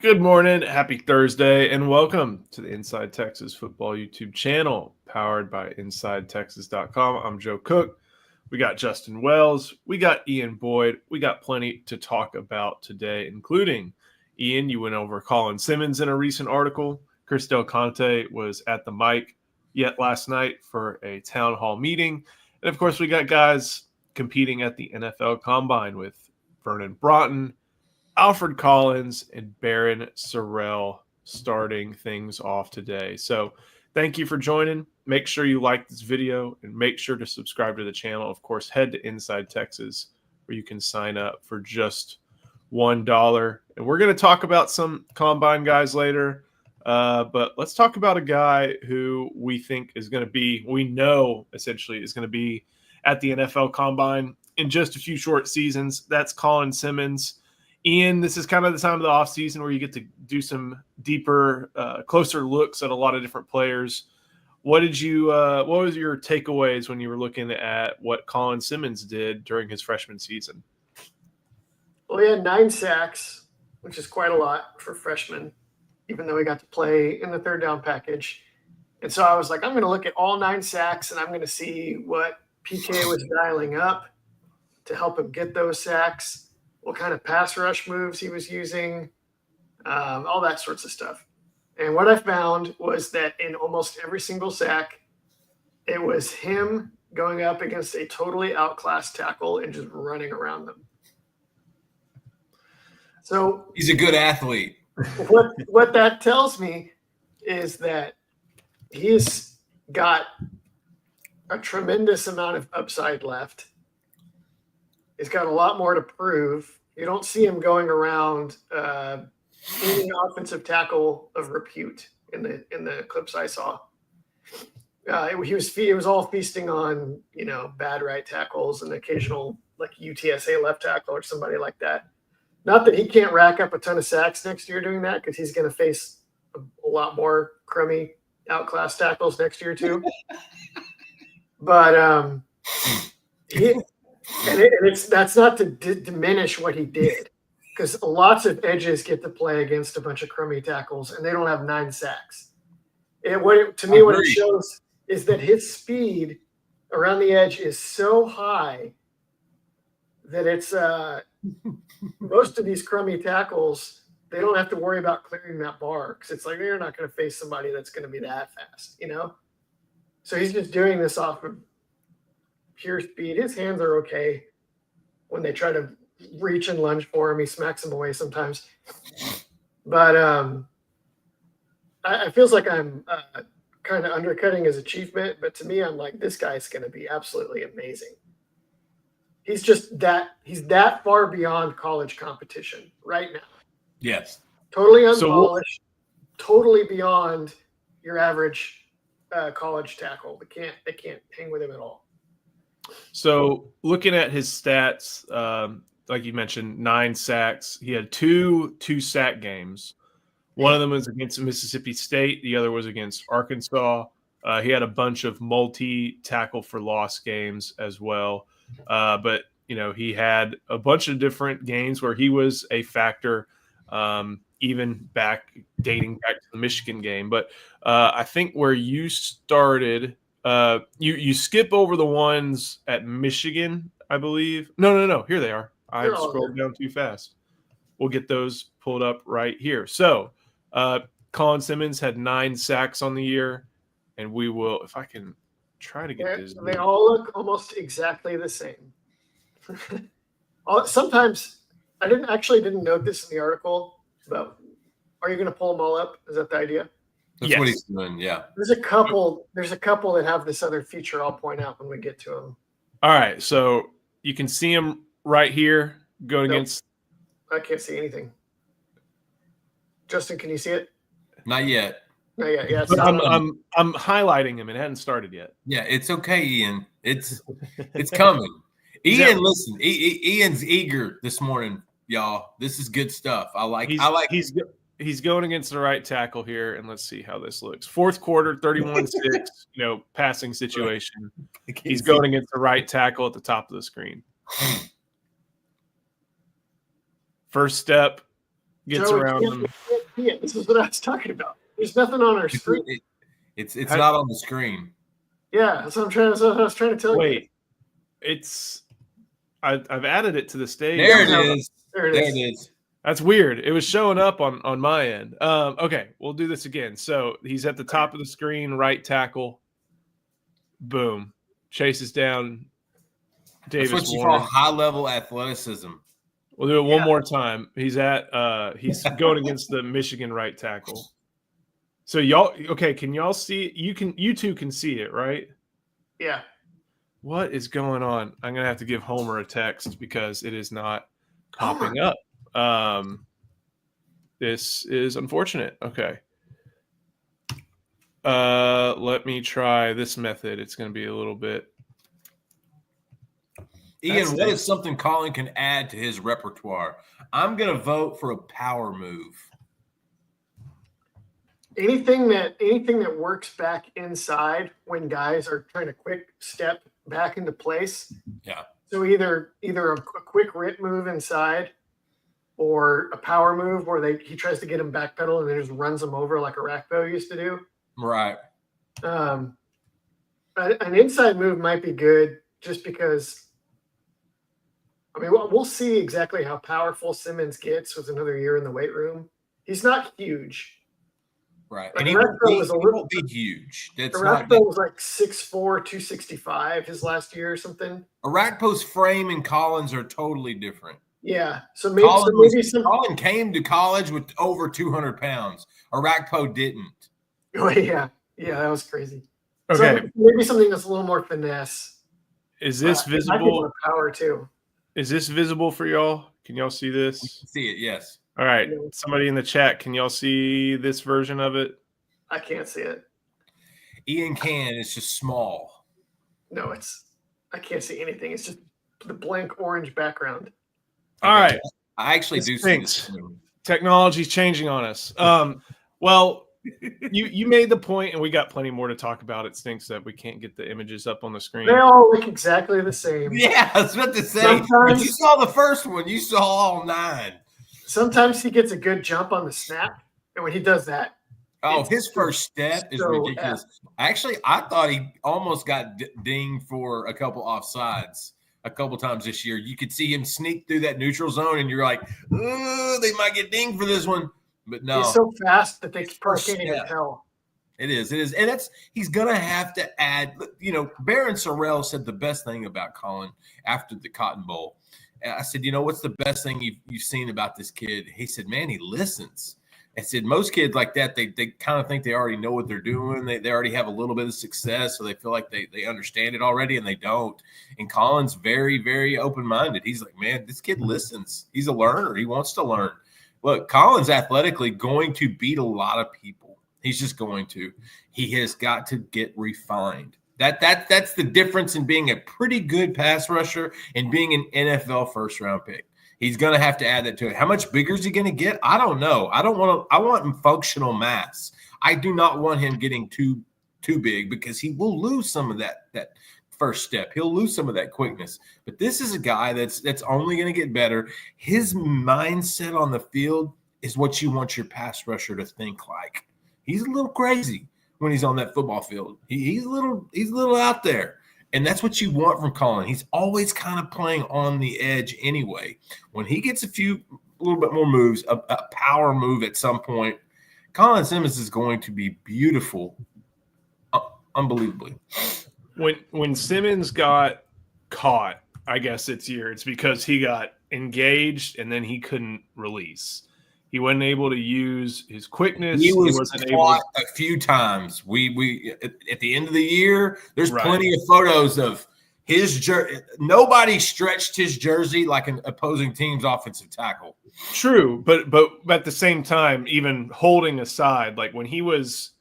Good morning, happy Thursday, and welcome to the Inside Texas Football YouTube channel, powered by InsideTexas.com. I'm Joe Cook. We got Justin Wells. We got Ian Boyd. We got plenty to talk about today, including, Ian, you went over Colin Simmons in a recent article. Conte was at the mic yet last night for a town hall meeting. And, of course, we got guys competing at the NFL Combine with Vernon Broughton, Alfred Collins, and Barron Sorrell starting things off today. So thank you for joining. Make sure you like this video and make sure to subscribe to the channel. Of course, head to Inside Texas where you can sign up for just $1. And we're going to talk about some Combine guys later. But let's talk about a guy who we think is going to be, we know essentially is going to be at the NFL Combine in just a few short seasons. That's Colin Simmons. Ian, this is kind of the time of the offseason where you get to do some deeper, closer looks at a lot of different players. What was your takeaways when you were looking at what Colin Simmons did during his freshman season? Well, he had 9 sacks, which is quite a lot for freshmen, even though he got to play in the third down package. And so I was like, I'm going to look at all 9 sacks, and I'm going to see what PK was dialing up to help him get those sacks, what kind of pass rush moves he was using, all that sorts of stuff. And what I found was that in almost every single sack, it was him going up against a totally outclassed tackle and just running around them. So he's a good athlete. What that tells me is that he's got a tremendous amount of upside left. He's got a lot more to prove. You don't see him going around any offensive tackle of repute in the clips I saw. It was all feasting on bad right tackles and occasional like UTSA left tackle or somebody like that. Not that he can't rack up a ton of sacks next year doing that, because he's going to face a lot more crummy outclassed tackles next year too. But that's not to diminish what he did, because lots of edges get to play against a bunch of crummy tackles, and they don't have 9 sacks. What it shows is that his speed around the edge is so high that it's most of these crummy tackles, they don't have to worry about clearing that bar, because it's like they're not going to face somebody that's going to be that fast, So he's just doing this off of pure speed. His hands are okay when they try to reach and lunge for him. He smacks them away sometimes. But I feels like I'm kind of undercutting his achievement. But to me, I'm like, this guy's going to be absolutely amazing. He's that far beyond college competition right now. Yes. Totally unpolished, totally beyond your average college tackle. They can't hang with him at all. So looking at his stats, like you mentioned, 9 sacks. He had two sack games. One of them was against Mississippi State. The other was against Arkansas. He had a bunch of multi-tackle for loss games as well. But, he had a bunch of different games where he was a factor, even dating back to the Michigan game. But I think where you started – you skip over the ones at Michigan, I believe. No. Here they are. I scrolled down too fast. We'll get those pulled up right here. So Colin Simmons had 9 sacks on the year, and we will, if I can try to get this. They all look almost exactly the same. Sometimes I didn't note this in the article, but are you going to pull them all up? Is that the idea? That's what he's doing, yeah. There's a couple that have this other feature I'll point out when we get to them. All right, so you can see him right here going against. I can't see anything. Justin, can you see it? Not yet. Not yet. Yeah. I'm highlighting him. It hadn't started yet. Yeah, it's okay, Ian. It's coming. Ian, listen. Ian's eager this morning, y'all. This is good stuff. He's going against the right tackle here, and let's see how this looks. Fourth quarter, 31-6, passing situation. He's going against the right tackle at the top of the screen. First step, gets around him. Yeah, this is what I was talking about. There's nothing on our screen. It's not on the screen. Yeah, that's what I was trying to tell you. Wait, I've added it to the stage. There it is. There it There is. it is. That's weird. It was showing up on my end. Okay, we'll do this again. So he's at the top of the screen, right tackle. Boom. Chases down Davis That's what you Warner. call high-level athleticism. We'll do it one more time. He's going against the Michigan right tackle. So can y'all see? You two can see it, right? Yeah. What is going on? I'm gonna have to give Homer a text because it is not popping up. This is unfortunate. Okay. Let me try this method. It's gonna be a little bit. Ian, what is something Colin can add to his repertoire? I'm going to vote for a power move. Anything that works back inside when guys are trying to quick step back into place. Yeah. So either a quick rip move inside or a power move where he tries to get him backpedal and then just runs them over like Arakpo used to do. Right. An inside move might be good just because. I mean, we'll see exactly how powerful Simmons gets with another year in the weight room. He's not huge. Right. Like And he won't be huge. Arakpo was like 6'4", 265 his last year or something. Arakpo's frame and Collins are totally different. Yeah. So maybe Colin came to college with over 200 pounds. Arakpo didn't. Oh, yeah. Yeah, that was crazy. Okay. So maybe something that's a little more finesse. Is this visible? Power too. Is this visible for y'all? Can y'all see this? See it, yes. All right. Somebody in the chat, can y'all see this version of it? I can't see it. Ian can. It's just small. No, I can't see anything. It's just the blank orange background. All right. I actually do see this. Technology's changing on us. Well, you made the point, and we got plenty more to talk about. It stinks that we can't get the images up on the screen. They all look exactly the same. Yeah, I was about to say. When you saw the first one, you saw all 9. Sometimes he gets a good jump on the snap, and when he does that, his first step is ridiculous. Actually, I thought he almost got dinged for a couple offsides a couple times this year. You could see him sneak through that neutral zone, and you're like, "Ooh, they might get dinged for this one." But no, he's so fast that they probably can't even tell. It is, and he's gonna have to add. You know, Baron Sorrell said the best thing about Colin after the Cotton Bowl. I said, what's the best thing you've seen about this kid? He said, man, he listens. I said, most kids like that, they kind of think they already know what they're doing. They already have a little bit of success, so they feel like they understand it already, and they don't. And Colin's very, very open-minded. He's like, man, this kid listens. He's a learner. He wants to learn. Look, Colin's athletically going to beat a lot of people. He's just going to. He has got to get refined. That's the difference in being a pretty good pass rusher and being an NFL first-round pick. He's going to have to add that to it. How much bigger is he going to get? I don't know. I want him functional mass. I do not want him getting too big because he will lose some of that first step. He'll lose some of that quickness. But this is a guy that's only going to get better. His mindset on the field is what you want your pass rusher to think like. He's a little crazy when he's on that football field. He's a little out there. And that's what you want from Colin. He's always kind of playing on the edge anyway. When he gets a little bit more moves, a power move at some point, Colin Simmons is going to be beautiful, unbelievably. When Simmons got caught, I guess it's because he got engaged and then he couldn't release. He wasn't able to use his quickness. He wasn't caught a few times. We at the end of the year, there's plenty of photos of his jersey. Nobody stretched his jersey like an opposing team's offensive tackle. True, but at the same time, even holding aside, like when he was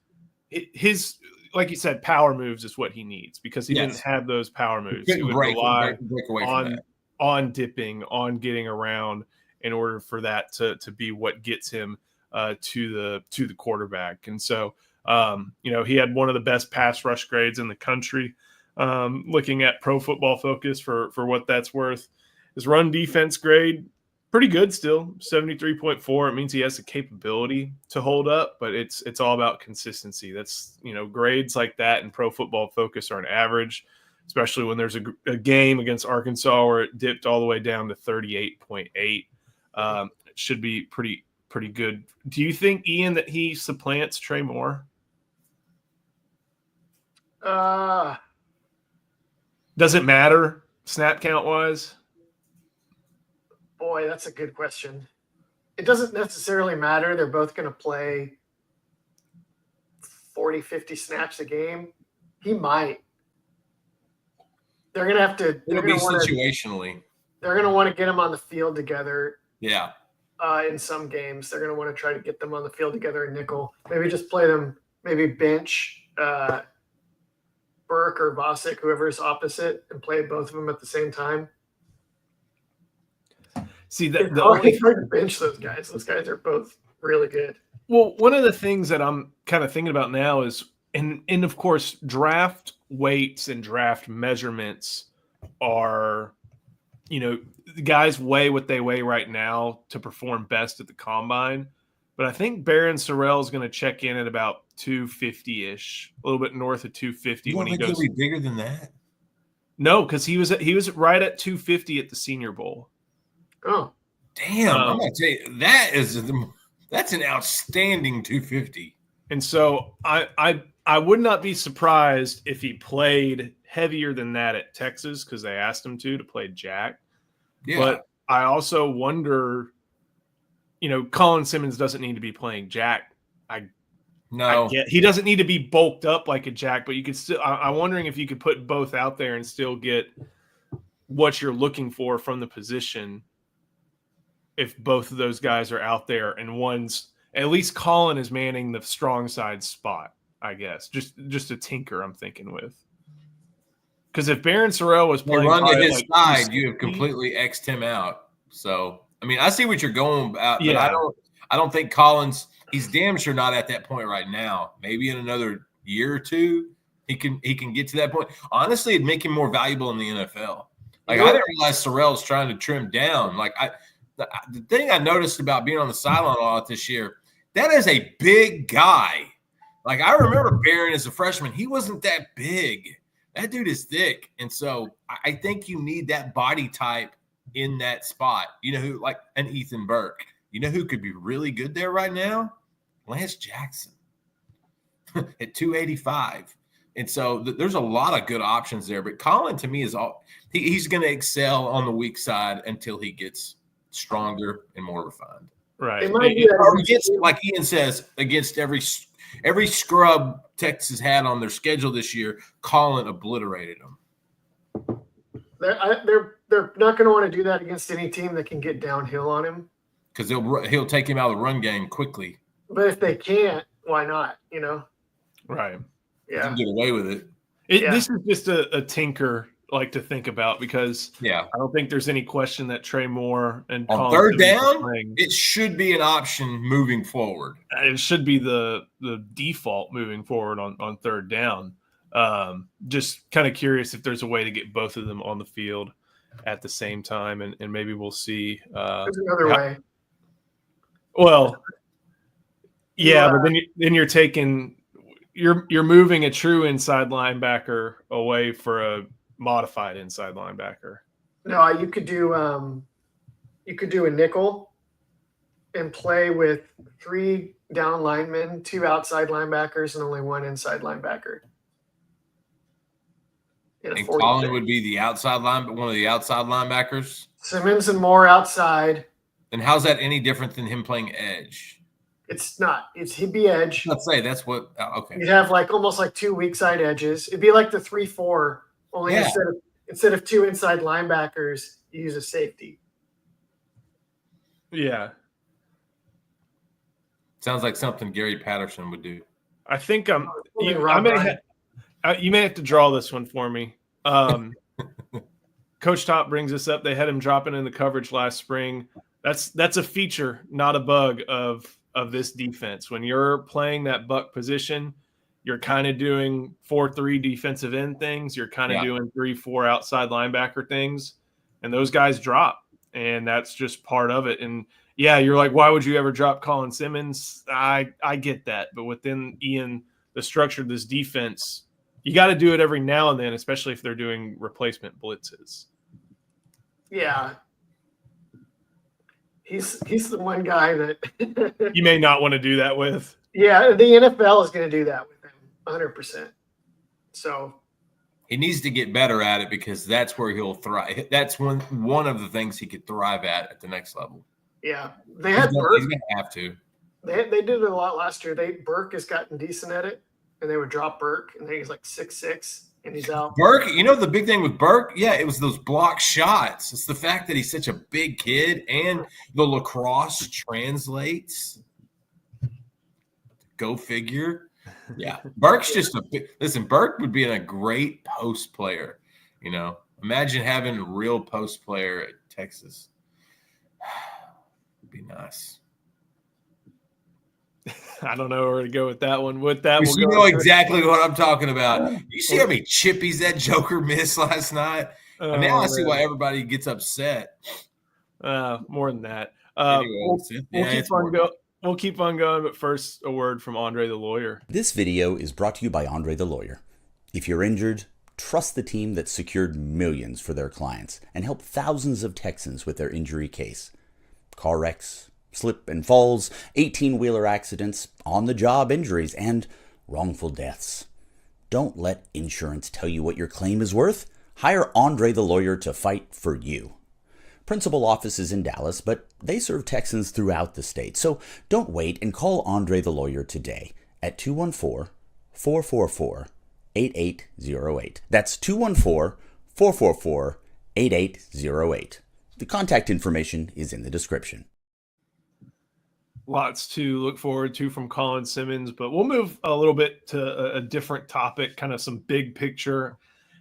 his, like you said, power moves is what he needs because he didn't have those power moves. He would rely on dipping, on getting around, in order for that to be what gets him to the quarterback. And so, he had one of the best pass rush grades in the country. Looking at Pro Football Focus for what that's worth, his run defense grade pretty good still. 73.4. It means he has the capability to hold up, but it's all about consistency. That's, grades like that in Pro Football Focus are an average, especially when there's a game against Arkansas where it dipped all the way down to 38.8. It should be pretty good. Do you think, Ian, that he supplants Trey Moore? Does it matter snap count wise? Boy, that's a good question. It doesn't necessarily matter. They're both going to play 40, 50 snaps a game. He might. They're going to have to. It'll be situationally. They're going to want to get them on the field together. Yeah. In some games, they're going to want to try to get them on the field together in nickel. Maybe just play them. Maybe bench Burke or Vosick, whoever's opposite, and play both of them at the same time. See, it's hard to bench those guys. Those guys are both really good. Well, one of the things that I'm kind of thinking about now is, and of course, draft weights and draft measurements are, the guys weigh what they weigh right now to perform best at the combine. But I think Barron Sorrell is going to check in at about 250-ish, a little bit north of 250. You don't think he'll be bigger than that? No, because he was right at 250 at the Senior Bowl. Oh, damn! I'm gonna tell you that's an outstanding 250. And so I would not be surprised if he played heavier than that at Texas because they asked him to play Jack. Yeah. But I also wonder, Colin Simmons doesn't need to be playing Jack. He doesn't need to be bulked up like a Jack, but you could still. I'm wondering if you could put both out there and still get what you're looking for from the position. If both of those guys are out there and one's at least Colin is manning the strong side spot, I guess. Just a tinker I'm thinking with. Because if Barron Sorrell was playing run to his side, you have completely X'd him out. So I see what you're going about, but I don't think Colin's he's damn sure not at that point right now. Maybe in another year or two, he can get to that point. Honestly, it'd make him more valuable in the NFL. I didn't realize Sorrell's trying to trim down. The thing I noticed about being on the sideline a lot this year, that is a big guy. I remember Barron as a freshman. He wasn't that big. That dude is thick. And so I think you need that body type in that spot. Who, like an Ethan Burke. Who could be really good there right now? Lance Jackson at 285. And so there's a lot of good options there. But Colin, to me, he's going to excel on the weak side until he gets stronger and more refined. Right. Against, like Ian says, against every scrub Texas had on their schedule this year, Colin obliterated them. They're not going to want to do that against any team that can get downhill on him. Because he'll take him out of the run game quickly. But if they can't, why not? Right. Yeah. They can get away with it. This is just a tinker to think about because I don't think there's any question that Trey Moore and on third down, it should be an option moving forward. It should be the default moving forward on third down. Just kind of curious if there's a way to get both of them on the field at the same time, and maybe we'll see. There's another way. Well, but then you're taking you're moving a true inside linebacker away for a modified inside linebacker. No, you could do a nickel and play with 3 down linemen, 2 outside linebackers, and only 1 inside linebacker. And Colin would be one of the outside linebackers. Simmons and Moore outside. And how's that any different than him playing edge? It's not. He'd be edge. Let's say that's what. Okay. You'd have almost 2 weak side edges. It'd be like the 3-4. Only instead of 2 inside linebackers, you use a safety. Yeah. Sounds like something Gary Patterson would do. I think you may have to draw this one for me. Coach Top brings this up. They had him dropping in the coverage last spring. That's a feature, not a bug of this defense. When you're playing that buck position, you're kind of doing 4-3 defensive end things. You're kind of doing 3-4 outside linebacker things, and those guys drop. and that's just part of it. And yeah, you're like, why would you ever drop Colin Simmons? I get that, but within the structure of this defense, you got to do it every now and then, especially if they're doing replacement blitzes. Yeah. He's the one guy that you may not want to do that with. Yeah, the NFL is going to do that with him 100%. So he needs to get better at it because that's where he'll thrive. That's one of the things he could thrive at the next level. Yeah, they had Burke. He's going to have to. They did it a lot last year. Burke has gotten decent at it, and they would drop Burke, and he's like 6'6", and he's out. Burke, the big thing with Burke, it was those block shots. It's the fact that he's such a big kid, and the lacrosse translates. Go figure. Yeah, Burke's just Burke would be a great post player. Imagine having a real post player at Texas. Would be nice. I don't know where to go with that one. With that, you know exactly what I'm talking about. You see how many chippies that Joker missed last night? Now I see why everybody gets upset. More than that. Anyway, We'll keep on going, but first, a word from Andre the Lawyer. This video is brought to you by Andre the Lawyer. If you're injured, trust the team that secured millions for their clients and helped thousands of Texans with their injury case. Car wrecks, slip and falls, 18-wheeler accidents, on-the-job injuries, and wrongful deaths. Don't let insurance tell you what your claim is worth. Hire Andre the Lawyer to fight for you. Principal office is in Dallas, but they serve Texans throughout the state. So don't wait and call Andre the Lawyer today at 214-444-8808. That's 214-444-8808. The contact information is in the description. Lots to look forward to from Colin Simmons, but we'll move a little bit to a different topic, kind of some big picture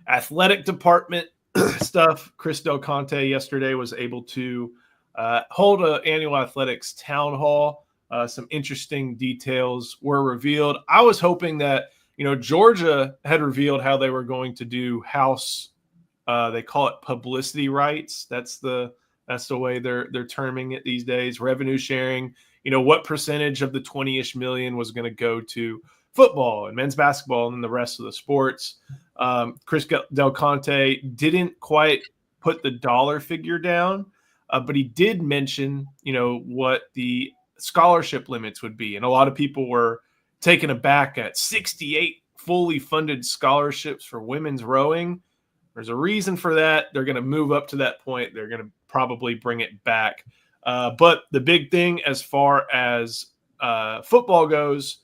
athletic department stuff. Chris Del Conte yesterday was able to hold an annual athletics town hall. Some interesting details were revealed. I was hoping that, Georgia had revealed how they were going to do house. They call it publicity rights. That's the way they're terming it these days. Revenue sharing. What percentage of the 20-ish million was going to go to football and men's basketball and then the rest of the sports. Chris Del Conte didn't quite put the dollar figure down, but he did mention, what the scholarship limits would be. And a lot of people were taken aback at 68 fully funded scholarships for women's rowing. There's a reason for that. They're going to move up to that point. They're going to probably bring it back. But the big thing as far as football goes,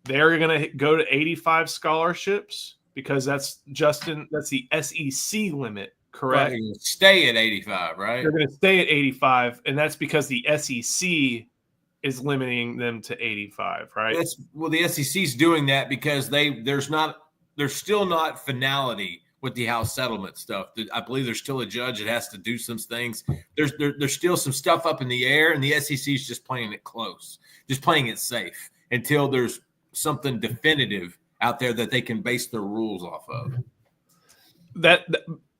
they're going to go to 85 scholarships because that's the SEC limit, correct? They're going to stay at 85, right? They're going to stay at 85, and that's because the SEC is limiting them to 85, right? The SEC's doing that because there's still not finality with the House settlement stuff. I believe there's still a judge that has to do some things. There's still some stuff up in the air, and the SEC's just playing it close, just playing it safe until there's something definitive out there that they can base their rules off of. That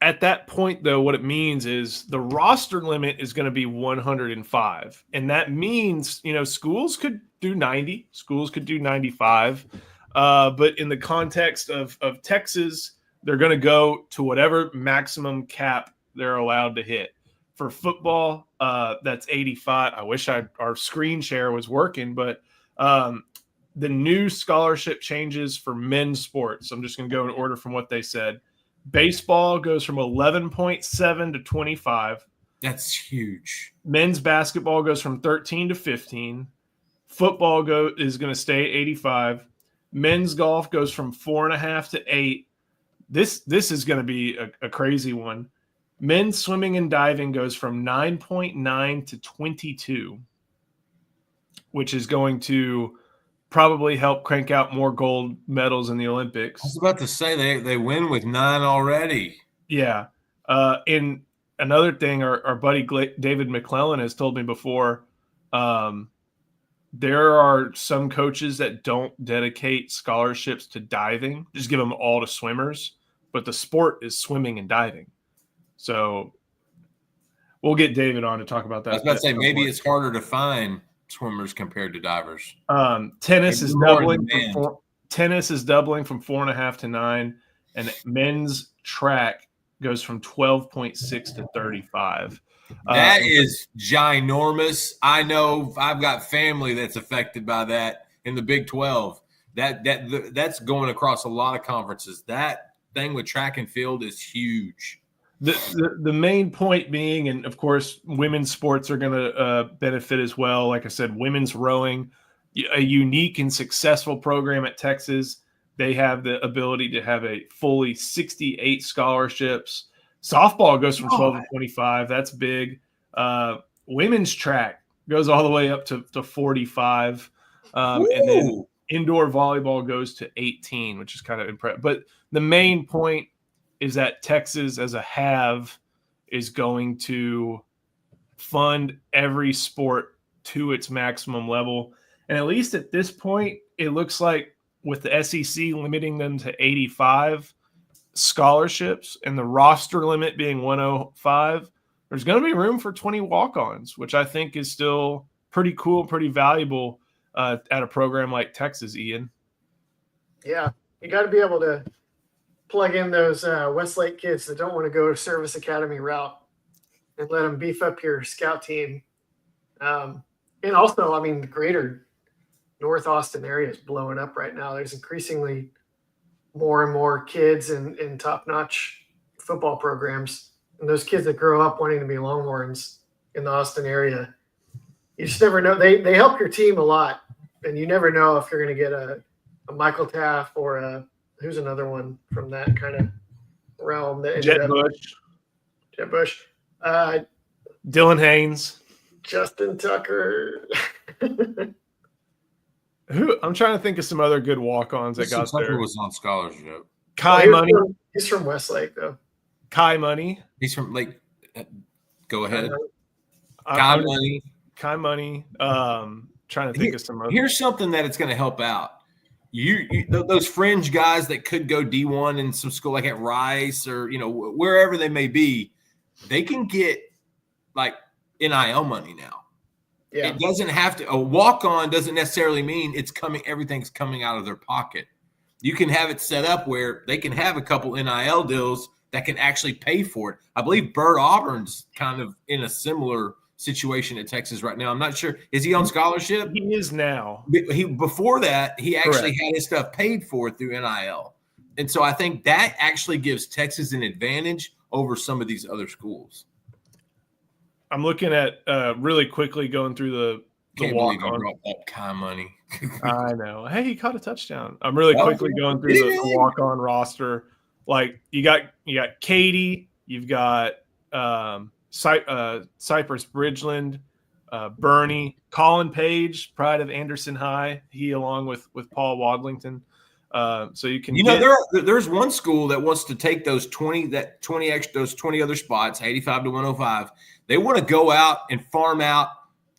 at that point, though, what it means is the roster limit is going to be 105, and that means schools could do 90, schools could do 95, but in the context of Texas, they're going to go to whatever maximum cap they're allowed to hit. For football, that's 85. I wish our screen share was working, but the new scholarship changes for men's sports. I'm just going to go in order from what they said. Baseball goes from 11.7 to 25. That's huge. Men's basketball goes from 13 to 15. Football is going to stay at 85. Men's golf goes from 4.5 to 8. This is going to be a crazy one. Men's swimming and diving goes from 9.9 to 22, which is going to probably help crank out more gold medals in the Olympics. I was about to say they win with 9 already. Yeah. And another thing, our buddy David McClellan has told me before, there are some coaches that don't dedicate scholarships to diving, just give them all to swimmers, but the sport is swimming and diving. So we'll get David on to talk about that. I was about to say maybe it's harder to find swimmers compared to divers. Tennis is doubling from 4.5 to 9, and men's track goes from 12.6 to 35. That is ginormous. I know I've got family that's affected by that in the Big 12. That's going across a lot of conferences. That thing with track and field is huge. The main point being, and of course, women's sports are going to benefit as well. Like I said, women's rowing, a unique and successful program at Texas. They have the ability to have a fully 68 scholarships. Softball goes from 12 to 25. That's big. Women's track goes all the way up to 45. And then indoor volleyball goes to 18, which is kind of impressive. But the main point is that Texas as a have is going to fund every sport to its maximum level. And at least at this point, it looks like with the SEC limiting them to 85 scholarships and the roster limit being 105, there's going to be room for 20 walk-ons, which I think is still pretty cool, pretty valuable at a program like Texas, Ian. Yeah, you got to be able to plug in those Westlake kids that don't want to go service academy route and let them beef up your scout team. And also, I mean, the greater North Austin area is blowing up right now. There's increasingly more and more kids in top-notch football programs. And those kids that grow up wanting to be Longhorns in the Austin area, you just never know. They help your team a lot, and you never know if you're going to get a Michael Taft or who's another one from that kind of realm. Jett Bush. Dylan Haynes. Justin Tucker. I'm trying to think of some other good walk-ons that got Tucker there. was on scholarship. Kai Money. He's from Westlake, though. Kai Money. He's from Lake. Go ahead. Kai Money. Kai Money. Trying to think of some other. Here's something that it's going to help out. You those fringe guys that could go D1 in some school like at Rice or wherever they may be, they can get like NIL money now. Yeah. It doesn't have to. A walk-on doesn't necessarily mean everything's coming out of their pocket. You can have it set up where they can have a couple NIL deals that can actually pay for it. I believe Bert Auburn's kind of in a similar situation at Texas right now. I'm not sure. Is he on scholarship? He is now. Before that, he actually had his stuff paid for through NIL. And so I think that actually gives Texas an advantage over some of these other schools. I'm looking at really quickly going through the walk-on. That kind of money. I know. Hey, he caught a touchdown. I'm really quickly going through the walk-on roster. Like you got Katie, you've got Cypress Bridgeland, Bernie, Colin Page, pride of Anderson High. He along with Paul Wadlington. So you can there's one school that wants to take those 20 other spots, 85 to 105. They want to go out and farm out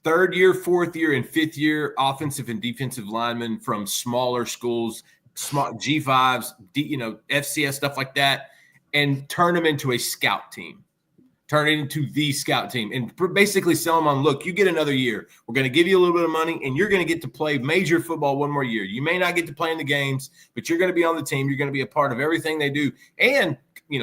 third year, fourth year, and fifth year offensive and defensive linemen from smaller schools, small G5s, FCS stuff like that, and turn them into a scout team. Turn it into the scout team and basically sell them on, look, you get another year. We're going to give you a little bit of money and you're going to get to play major football one more year. You may not get to play in the games, but you're going to be on the team. You're going to be a part of everything they do. And,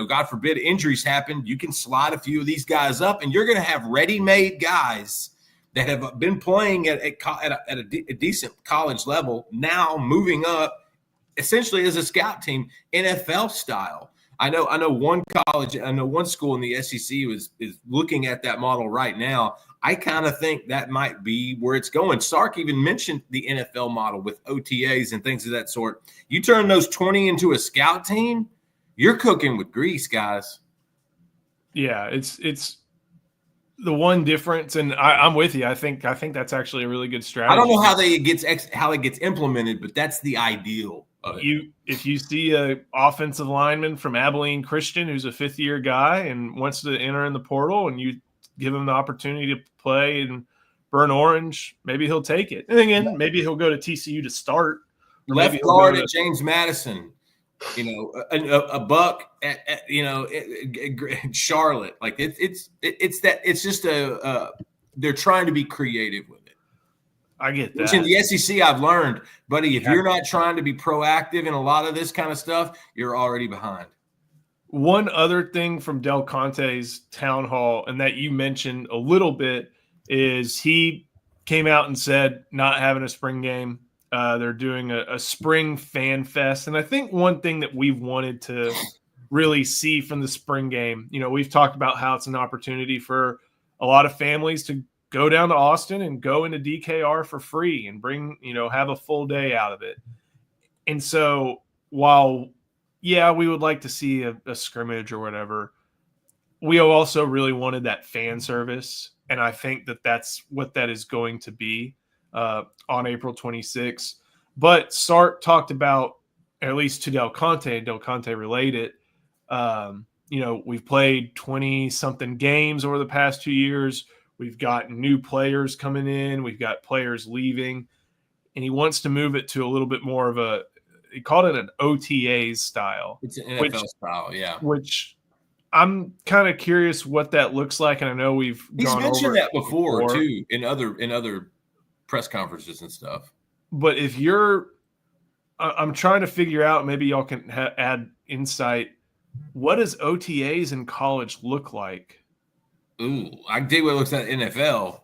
God forbid injuries happen. You can slide a few of these guys up and you're going to have ready-made guys that have been playing at a decent college level, now moving up essentially as a scout team, NFL style. I know one college, I know one school in the SEC is looking at that model right now. I kind of think that might be where it's going. Sark even mentioned the NFL model with OTAs and things of that sort. You turn those 20 into a scout team, you're cooking with grease, guys. Yeah, it's the one difference, and I'm with you. I think that's actually a really good strategy. I don't know how it gets implemented, but that's the ideal. If you see an offensive lineman from Abilene Christian who's a fifth-year guy and wants to enter in the portal, and you give him the opportunity to play and burn orange, maybe he'll take it. And again, maybe he'll go to TCU to start. Left guard at James Madison. a buck at Charlotte. Like it's just they're trying to be creative with it. I get that. Which in the SEC, I've learned, buddy, if you're not trying to be proactive in a lot of this kind of stuff, you're already behind. One other thing from Del Conte's town hall, and that you mentioned a little bit, is he came out and said not having a spring game. They're doing a spring fan fest. And I think one thing that we've wanted to really see from the spring game, we've talked about how it's an opportunity for a lot of families to go down to Austin and go into DKR for free and bring, have a full day out of it. And so while, yeah, we would like to see a scrimmage or whatever, we also really wanted that fan service. And I think that that's what that is going to be on April 26th. But Sark talked about, at least to Del Conte, and Del Conte relayed it, we've played 20-something games over the past 2 years. We've got new players coming in. We've got players leaving. And he wants to move it to a little bit more of he called it an OTAs style. It's an NFL style, yeah. Which I'm kind of curious what that looks like. And I know he's mentioned that before too in other press conferences and stuff. But if I'm trying to figure out, maybe y'all can add insight. What does OTAs in college look like? Ooh, I dig what it looks like NFL,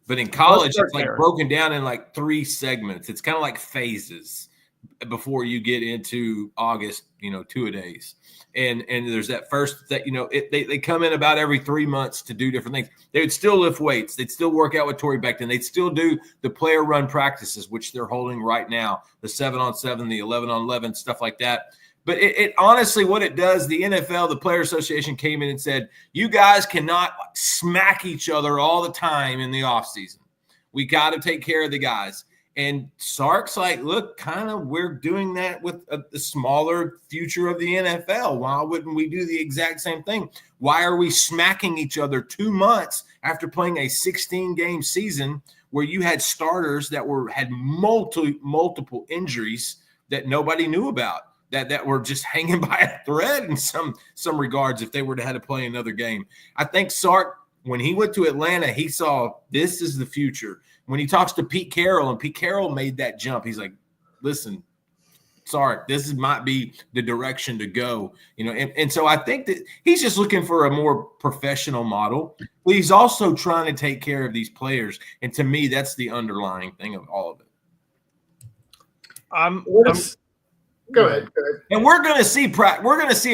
but in college, it's like broken down in like 3 segments. It's kind of like phases before you get into August, 2-a-days. And there's that first that, they come in about every 3 months to do different things. They would still lift weights. They'd still work out with Torrey Beckton. They'd still do the player run practices, which they're holding right now, the 7-on-7, the 11-on-11, stuff like that. But it honestly, what it does, the NFL, the Player Association came in and said, you guys cannot smack each other all the time in the offseason. We got to take care of the guys. And Sark's like, look, we're doing that with the smaller future of the NFL. Why wouldn't we do the exact same thing? Why are we smacking each other 2 months after playing a 16-game season where you had starters that had multiple injuries that nobody knew about? That were just hanging by a thread in some regards if they were to have to play another game. I think Sark, when he went to Atlanta, he saw this is the future. When he talks to Pete Carroll, and Pete Carroll made that jump, he's like, listen, Sark, this might be the direction to go. And so I think that he's just looking for a more professional model, but he's also trying to take care of these players. And to me, that's the underlying thing of all of it. Go ahead. And we're going to see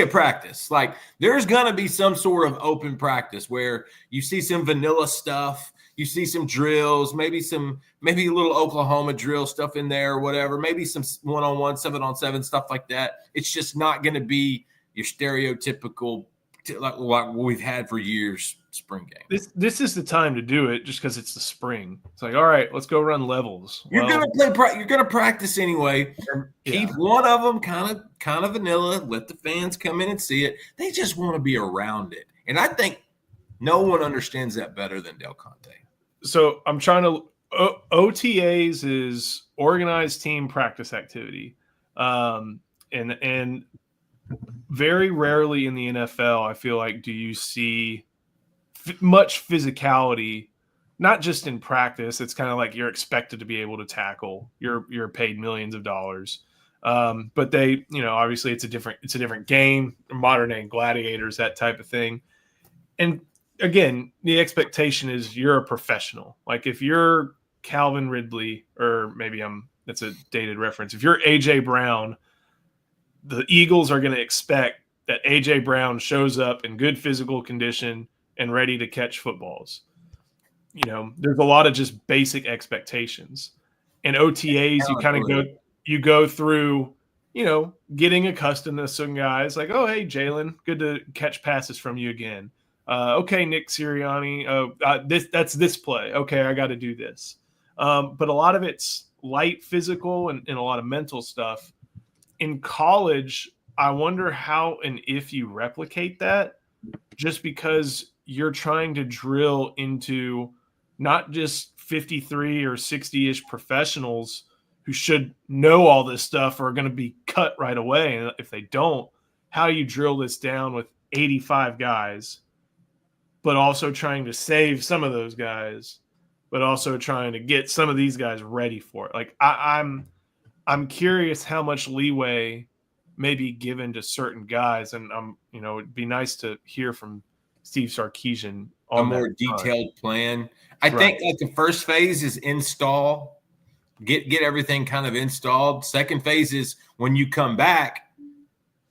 a practice. Like there's going to be some sort of open practice where you see some vanilla stuff, you see some drills, maybe a little Oklahoma drill stuff in there or whatever, maybe some 1-on-1, 7-on-7 stuff like that. It's just not going to be your stereotypical like we've had for years spring game. This is the time to do it just because it's the spring. It's like, all right, let's go run levels. You're gonna practice anyway. Yeah. Keep one of them kind of vanilla. Let the fans come in and see it. They just want to be around it, and I think no one understands that better than Del Conte. So I'm trying to OTAs is organized team practice activity, and very rarely in the NFL, I feel like, do you see much physicality, not just in practice. It's kind of like you're expected to be able to tackle. You're paid millions of dollars. But they, obviously it's a different game, modern day gladiators, that type of thing. And again, the expectation is you're a professional. Like if you're Calvin Ridley, or maybe that's a dated reference. If you're AJ Brown, the Eagles are going to expect that AJ Brown shows up in good physical condition and ready to catch footballs. There's a lot of just basic expectations. And OTAs, you go through, getting accustomed to some guys like, oh, hey, Jalen, good to catch passes from you again. Okay, Nick Sirianni, that's this play. Okay, I got to do this. But a lot of it's light physical and a lot of mental stuff. In college, I wonder how and if you replicate that, just because you're trying to drill into not just 53 or 60-ish professionals who should know all this stuff are going to be cut right away. And if they don't, how you drill this down with 85 guys, but also trying to save some of those guys, but also trying to get some of these guys ready for it. Like I'm curious how much leeway may be given to certain guys, and it'd be nice to hear from Steve Sarkisian on a more detailed plan. I think like the first phase is install, get everything kind of installed. Second phase is when you come back,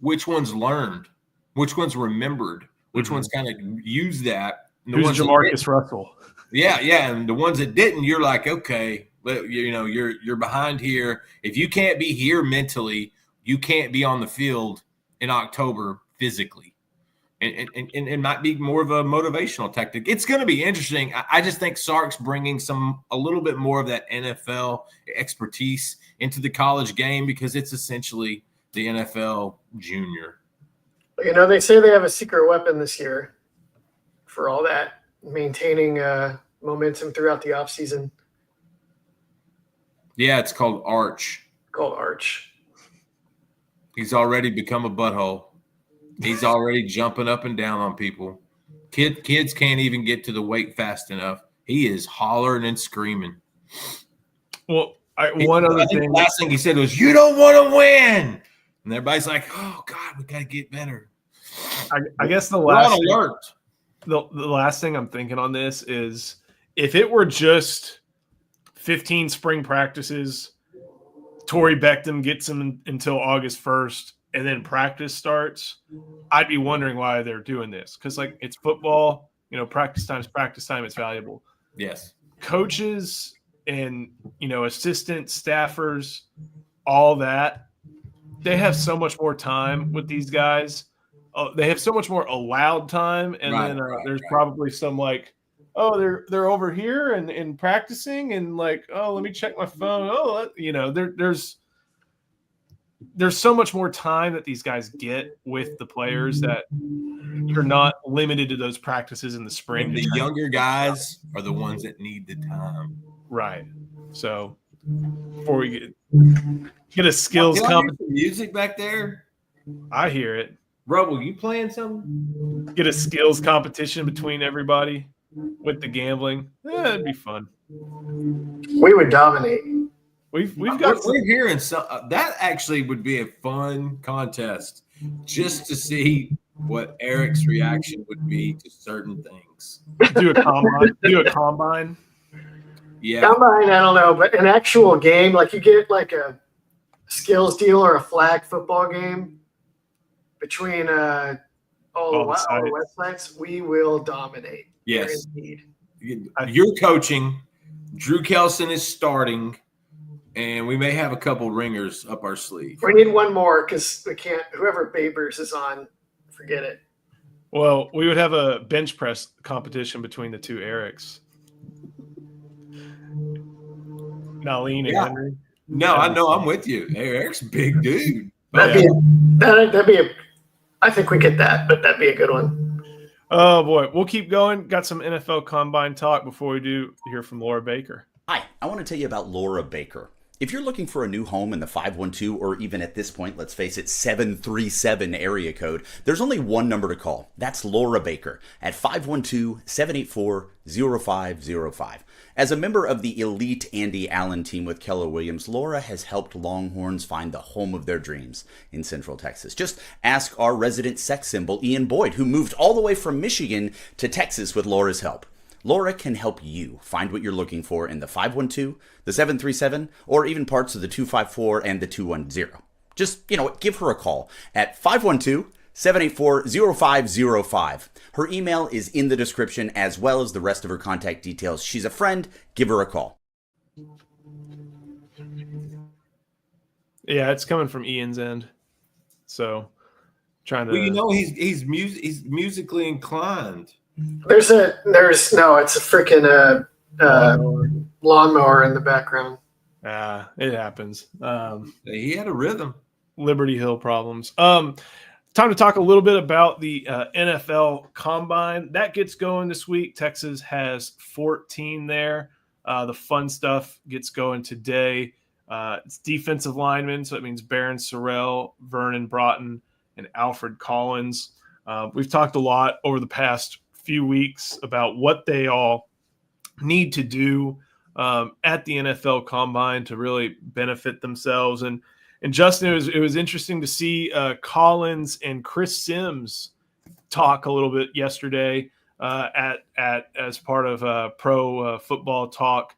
which one's learned, which one's remembered, which one's kind of use that. And the Who's Jamarcus Russell? Yeah, and the ones that didn't, you're like, okay, you're behind here. If you can't be here mentally, you can't be on the field in October physically. And it might be more of a motivational tactic. It's going to be interesting. I just think Sark's bringing a little bit more of that NFL expertise into the college game because it's essentially the NFL junior. They say they have a secret weapon this year for all that, maintaining momentum throughout the offseason. Yeah, it's called Arch. He's already become a butthole. He's already jumping up and down on people. Kids can't even get to the weight fast enough. He is hollering and screaming. Well, one other thing. The last thing he said was, "You don't want to win," and everybody's like, "Oh God, we got to get better." I guess the last thing I'm thinking on this is if it were just 15 spring practices, Torrey Beckham gets him until August 1st. And then practice starts, I'd be wondering why they're doing this. Because, it's football, practice time, it's valuable. Yes. Coaches and, assistant staffers, all that, they have so much more time with these guys. They have so much more allowed time. And there's probably some they're over here and practicing and let me check my phone. There's so much more time that these guys get with the players that you're not limited to those practices in the spring. And the younger guys are the ones that need the time. Right. So before we get a skills competition. Music back there? I hear it. Bro, were you playing something? Get a skills competition between everybody with the gambling. It'd be fun. We would dominate. We're hearing some that actually would be a fun contest just to see what Eric's reaction would be to certain things. Do a combine. Yeah. Combine, I don't know, but an actual game, you get a skills deal or a flag football game between all the websites, we will dominate. Yes. Indeed. You're coaching. Drew Kelson is starting. And we may have a couple ringers up our sleeve. We need one more because we can't. Whoever Babers is on, forget it. Well, we would have a bench press competition between the two Erics. Nalene and Henry. No, I know. I'm with you. Hey, Eric's a big dude. That'd be a. I think we get that, but that'd be a good one. Oh boy, we'll keep going. Got some NFL Combine talk before we do hear from Laura Baker. Hi, I want to tell you about Laura Baker. If you're looking for a new home in the 512 or even at this point, let's face it, 737 area code, there's only one number to call. That's Laura Baker at 512-784-0505. As a member of the elite Andy Allen team with Keller Williams, Laura has helped Longhorns find the home of their dreams in Central Texas. Just ask our resident sex symbol, Ian Boyd, who moved all the way from Michigan to Texas with Laura's help. Laura can help you find what you're looking for in the 512, the 737, or even parts of the 254 and the 210. Just, give her a call at 512-784-0505. Her email is in the description as well as the rest of her contact details. She's a friend. Give her a call. Yeah, it's coming from Ian's end. So, trying to. Well, he's musically inclined. It's a freaking lawnmower in the background. It happens. He had a rhythm. Liberty Hill problems. Time to talk a little bit about the NFL Combine. That gets going this week. Texas has 14 there. The fun stuff gets going today. It's defensive linemen, so it means Barron Sorrell, Vernon Broughton, and Alfred Collins. We've talked a lot over the past few weeks about what they all need to do at the NFL Combine to really benefit themselves. And Justin, it was interesting to see Collins and Chris Sims talk a little bit yesterday as part of Pro Football Talk.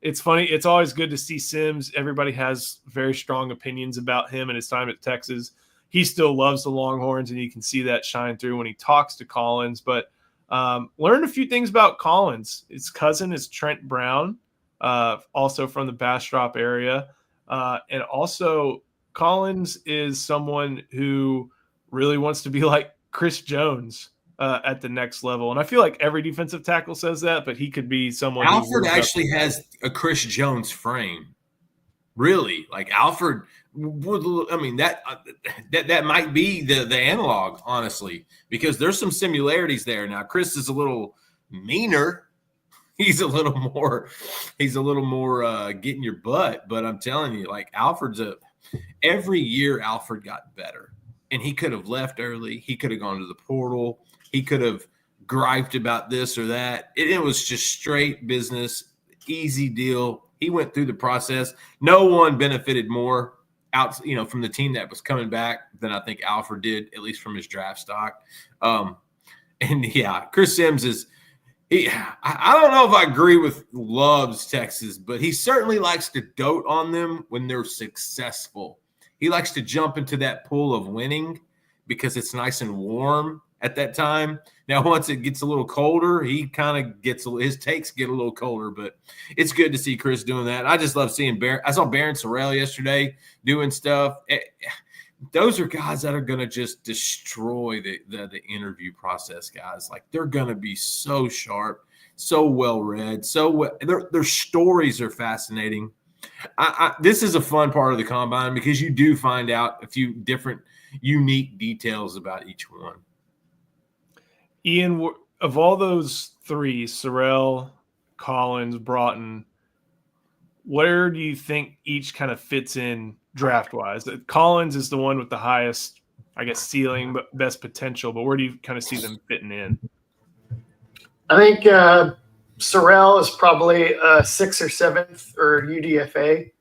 It's funny. It's always good to see Sims. Everybody has very strong opinions about him and his time at Texas. He still loves the Longhorns, and you can see that shine through when he talks to Collins. But learned a few things about Collins. His cousin is Trent Brown, also from the Bastrop area. And also Collins is someone who really wants to be like Chris Jones at the next level. And I feel like every defensive tackle says that, but he could be someone. Alfred actually has a Chris Jones frame. Really, like Alfred. I mean, that might be the analog, honestly, because there's some similarities there. Now, Chris is a little meaner. He's a little more getting your butt. But I'm telling you, like every year Alfred got better, and he could have left early. He could have gone to the portal. He could have griped about this or that. It was just straight business, easy deal. He went through the process. No one benefited more from the team that was coming back than I think Alfred did, at least from his draft stock. And yeah, Chris Sims I don't know if I agree with loves Texas, but he certainly likes to dote on them when they're successful. He likes to jump into that pool of winning because it's nice and warm at that time. Now, once it gets a little colder, he kind of his takes get a little colder, but it's good to see Chris doing that. I just love seeing I saw Barron Sorrell yesterday doing stuff. Those are guys that are going to just destroy the interview process, guys. Like, they're going to be so sharp, so well-read, their stories are fascinating. This is a fun part of the Combine because you do find out a few different unique details about each one. Ian, of all those three, Sorrell, Collins, Broughton, where do you think each kind of fits in draft-wise? Collins is the one with the highest, I guess, ceiling, but best potential. But where do you kind of see them fitting in? I think Sorrell is probably 6th or 7th or UDFA.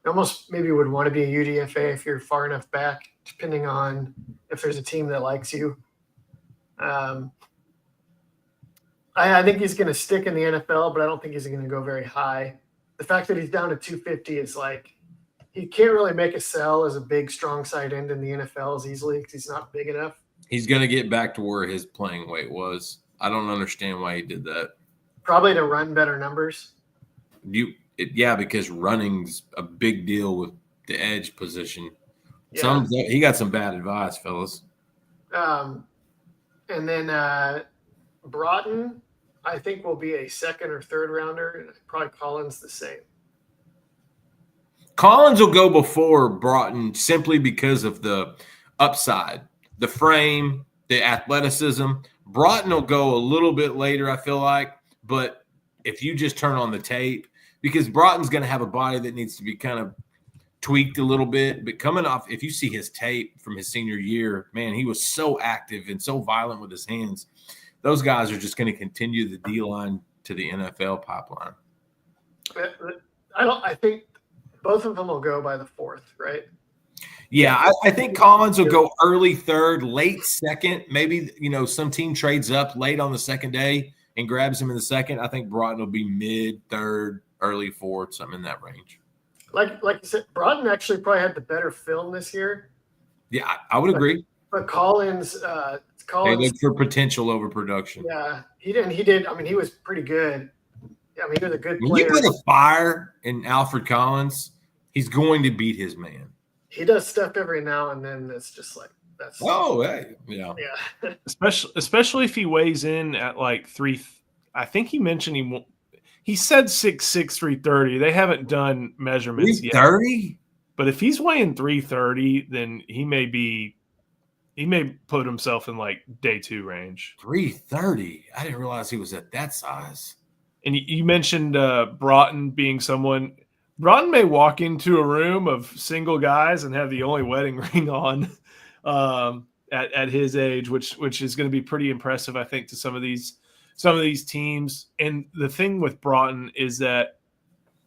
Almost maybe would want to be a UDFA if you're far enough back, depending on if there's a team that likes you. I think he's going to stick in the NFL, but I don't think he's going to go very high. The fact that he's down to 250 is like he can't really make a sell as a big, strong side end in the NFL as easily because he's not big enough. He's going to get back to where his playing weight was. I don't understand why he did that. Probably to run better numbers. Yeah, because running's a big deal with the edge position. Yeah. He got some bad advice, fellas. And then Broughton, I think, will be a 2nd or 3rd rounder, and probably Collins the same. Collins will go before Broughton simply because of the upside, the frame, the athleticism. Broughton will go a little bit later, I feel like, but if you just turn on the tape, because Broughton's going to have a body that needs to be kind of tweaked a little bit, but coming off, if you see his tape from his senior year, man, he was so active and so violent with his hands. Those guys are just going to continue the D-line to the NFL pipeline. I think both of them will go by the 4th, right? Yeah, I think Collins will go early 3rd, late 2nd. Maybe, some team trades up late on the 2nd day and grabs him in the 2nd. I think Broughton will be mid 3rd, early 4th, something in that range. Like you said, Broughton actually probably had the better film this year. Yeah, I would agree. But Collins they look for potential over production. Yeah, he did. I mean, he was pretty good. I mean, he was a good player. When you put a fire in Alfred Collins, he's going to beat his man. He does stuff every now and then that's just like that's. Oh, hey, yeah. Especially if he weighs in at like 3. I think he mentioned he said 6'6", 330. They haven't done measurements yet. 330? But if he's weighing 330, then he may put himself in like day 2 range. 330? I didn't realize he was at that size. And you mentioned Broughton being someone. Broughton may walk into a room of single guys and have the only wedding ring on at his age, which is going to be pretty impressive, I think, to some of these teams. And the thing with Broughton is that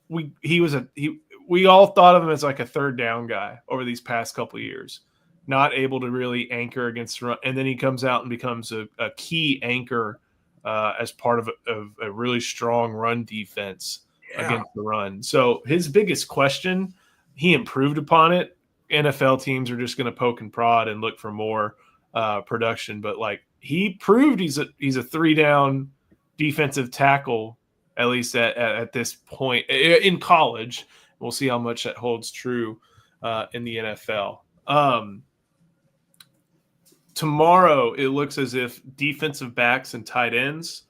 we all thought of him as like a third down guy over these past couple of years, not able to really anchor against the run, and then he comes out and becomes a key anchor as part of a really strong run defense against the run. So his biggest question, he improved upon it. NFL teams are just going to poke and prod and look for more production, but like he proved he's a 3-down defensive tackle, at least at this point in college. We'll see how much that holds true in the NFL. Tomorrow, it looks as if defensive backs and tight ends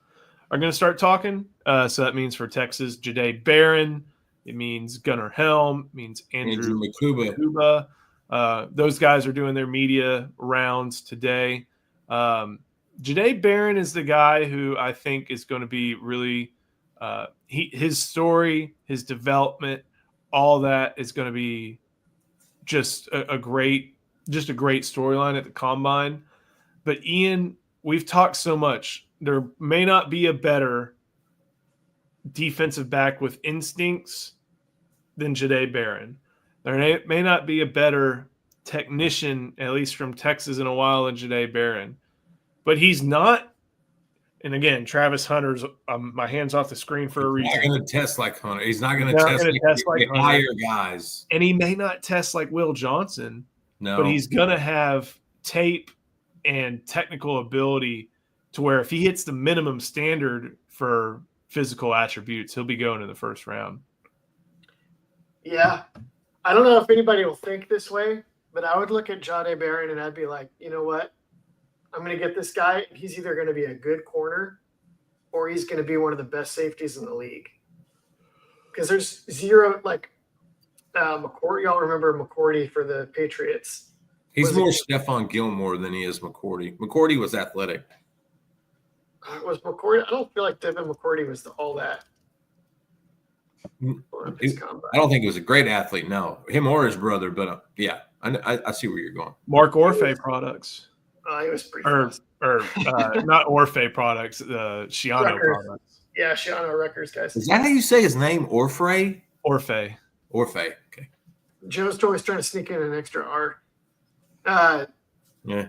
are going to start talking. So that means for Texas, Jahdae Barron. It means Gunnar Helm. It means Andrew Makuba. Those guys are doing their media rounds today. Jahdae Barron is the guy who I think is going to be really his story, his development, all that is going to be just a great storyline at the combine. But Ian, we've talked so much. There may not be a better defensive back with instincts than Jahdae Barron. There may not be a better technician, at least from Texas in a while, than Jahdae Barron. But he's not. And again, Travis Hunter's my hand's off the screen for a reason. He's not going to test like Hunter. He's not going to test like higher guys. And he may not test like Will Johnson. No. But he's going to have tape and technical ability to where if he hits the minimum standard for physical attributes, he'll be going in the first round. Yeah. I don't know if anybody will think this way, but I would look at Jahdae Barron and I'd be like, you know what? I'm going to get this guy. He's either going to be a good corner or he's going to be one of the best safeties in the league. Because there's zero, like, McCourty. Y'all remember McCourty for the Patriots? He's more Stephon Gilmore than he is McCourty. McCourty was athletic. Was McCourty? I don't feel like Devin McCourty was all that. I don't think he was a great athlete. No, him or his brother. But yeah, I see where you're going. Mark Orfe products. He was pretty fast. Not Orfe products, the Shiano products. Yeah, Shiano Records guys. Is that how you say his name? Orfe? Orfe. Okay. Joe's always trying to sneak in an extra R. Yeah.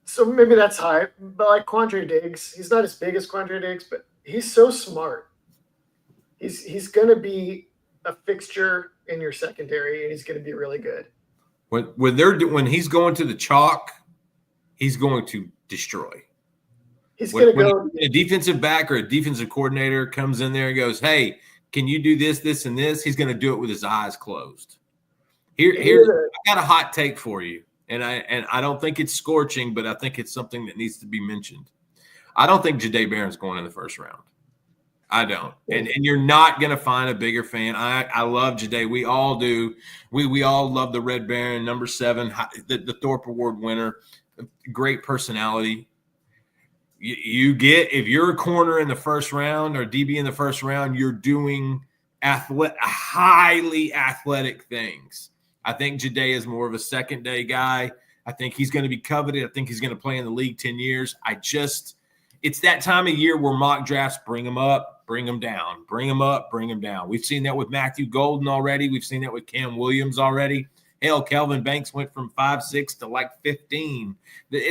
So maybe that's high. But like Quandre Diggs, he's not as big as Quandre Diggs, but he's so smart. He's going to be a fixture in your secondary, and he's going to be really good. When he's going to the chalk, he's going to destroy. He's going to go. A defensive back or a defensive coordinator comes in there and goes, "Hey, can you do this, this, and this?" He's going to do it with his eyes closed. I got a hot take for you, and I don't think it's scorching, but I think it's something that needs to be mentioned. I don't think Jahdae Barron's going in the first round. I don't. And you're not going to find a bigger fan. I love Jahdae. We all do. We all love the Red Baron, number 7, the Thorpe Award winner. Great personality. You get, if you're a corner in the first round or DB in the first round, you're doing highly athletic things. I think Jahdae is more of a second day guy. I think he's going to be coveted. I think he's going to play in the league 10 years. It's that time of year where mock drafts bring him up, bring him down, bring him up, bring him down. We've seen that with Matthew Golden already. We've seen that with Cam Williams already. Hell, Kelvin Banks went from 5'6" to like 15.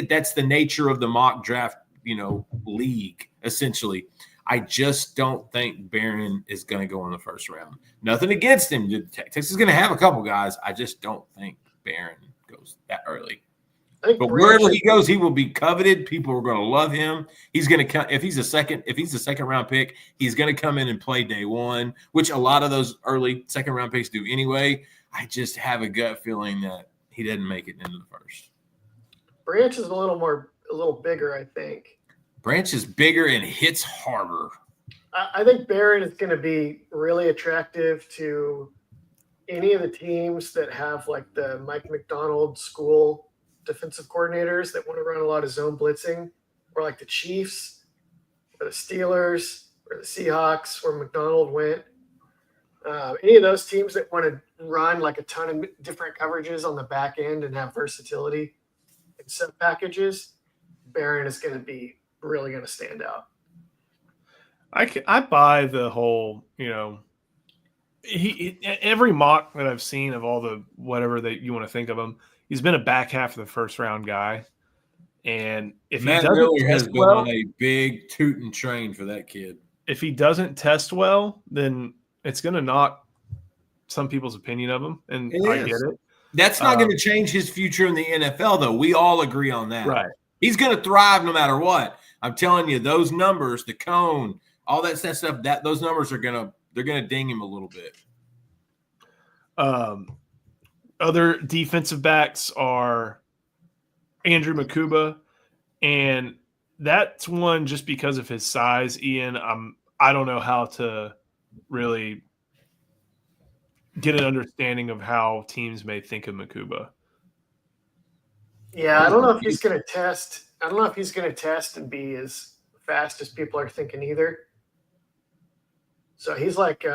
That's the nature of the mock draft, league, essentially. I just don't think Barron is going to go in the first round. Nothing against him. Texas is going to have a couple guys. I just don't think Barron goes that early. But wherever he goes, he will be coveted. People are going to love him. He's going to come if he's a second round pick, he's going to come in and play day one, which a lot of those early second round picks do anyway. I just have a gut feeling that he doesn't make it into the first. Branch is a little bigger, I think. Branch is bigger and hits harder. I think Barron is going to be really attractive to any of the teams that have like the Mike McDonald school defensive coordinators that want to run a lot of zone blitzing, or like the Chiefs or the Steelers or the Seahawks where McDonald went. Any of those teams that want to run like a ton of different coverages on the back end and have versatility in sub packages, Barron is going to be really going to stand out. I buy the whole, every mock that I've seen of all the whatever that you want to think of him, he's been a back half of the first round guy. And if Matt he doesn't Miller has test been well, on a big tooting train for that kid. if he doesn't test well, then it's going to knock some people's opinion of him, and I get it. That's not going to change his future in the NFL, though. We all agree on that. Right. He's going to thrive no matter what. I'm telling you, those numbers, the cone, all that stuff, those numbers are going to ding him a little bit. Other defensive backs are Andrew Makuba, and that's one just because of his size. Ian, I don't know how to really get an understanding of how teams may think of Makuba. Yeah, I don't know if he's going to test. I don't know if he's going to test and be as fast as people are thinking either. So he's like,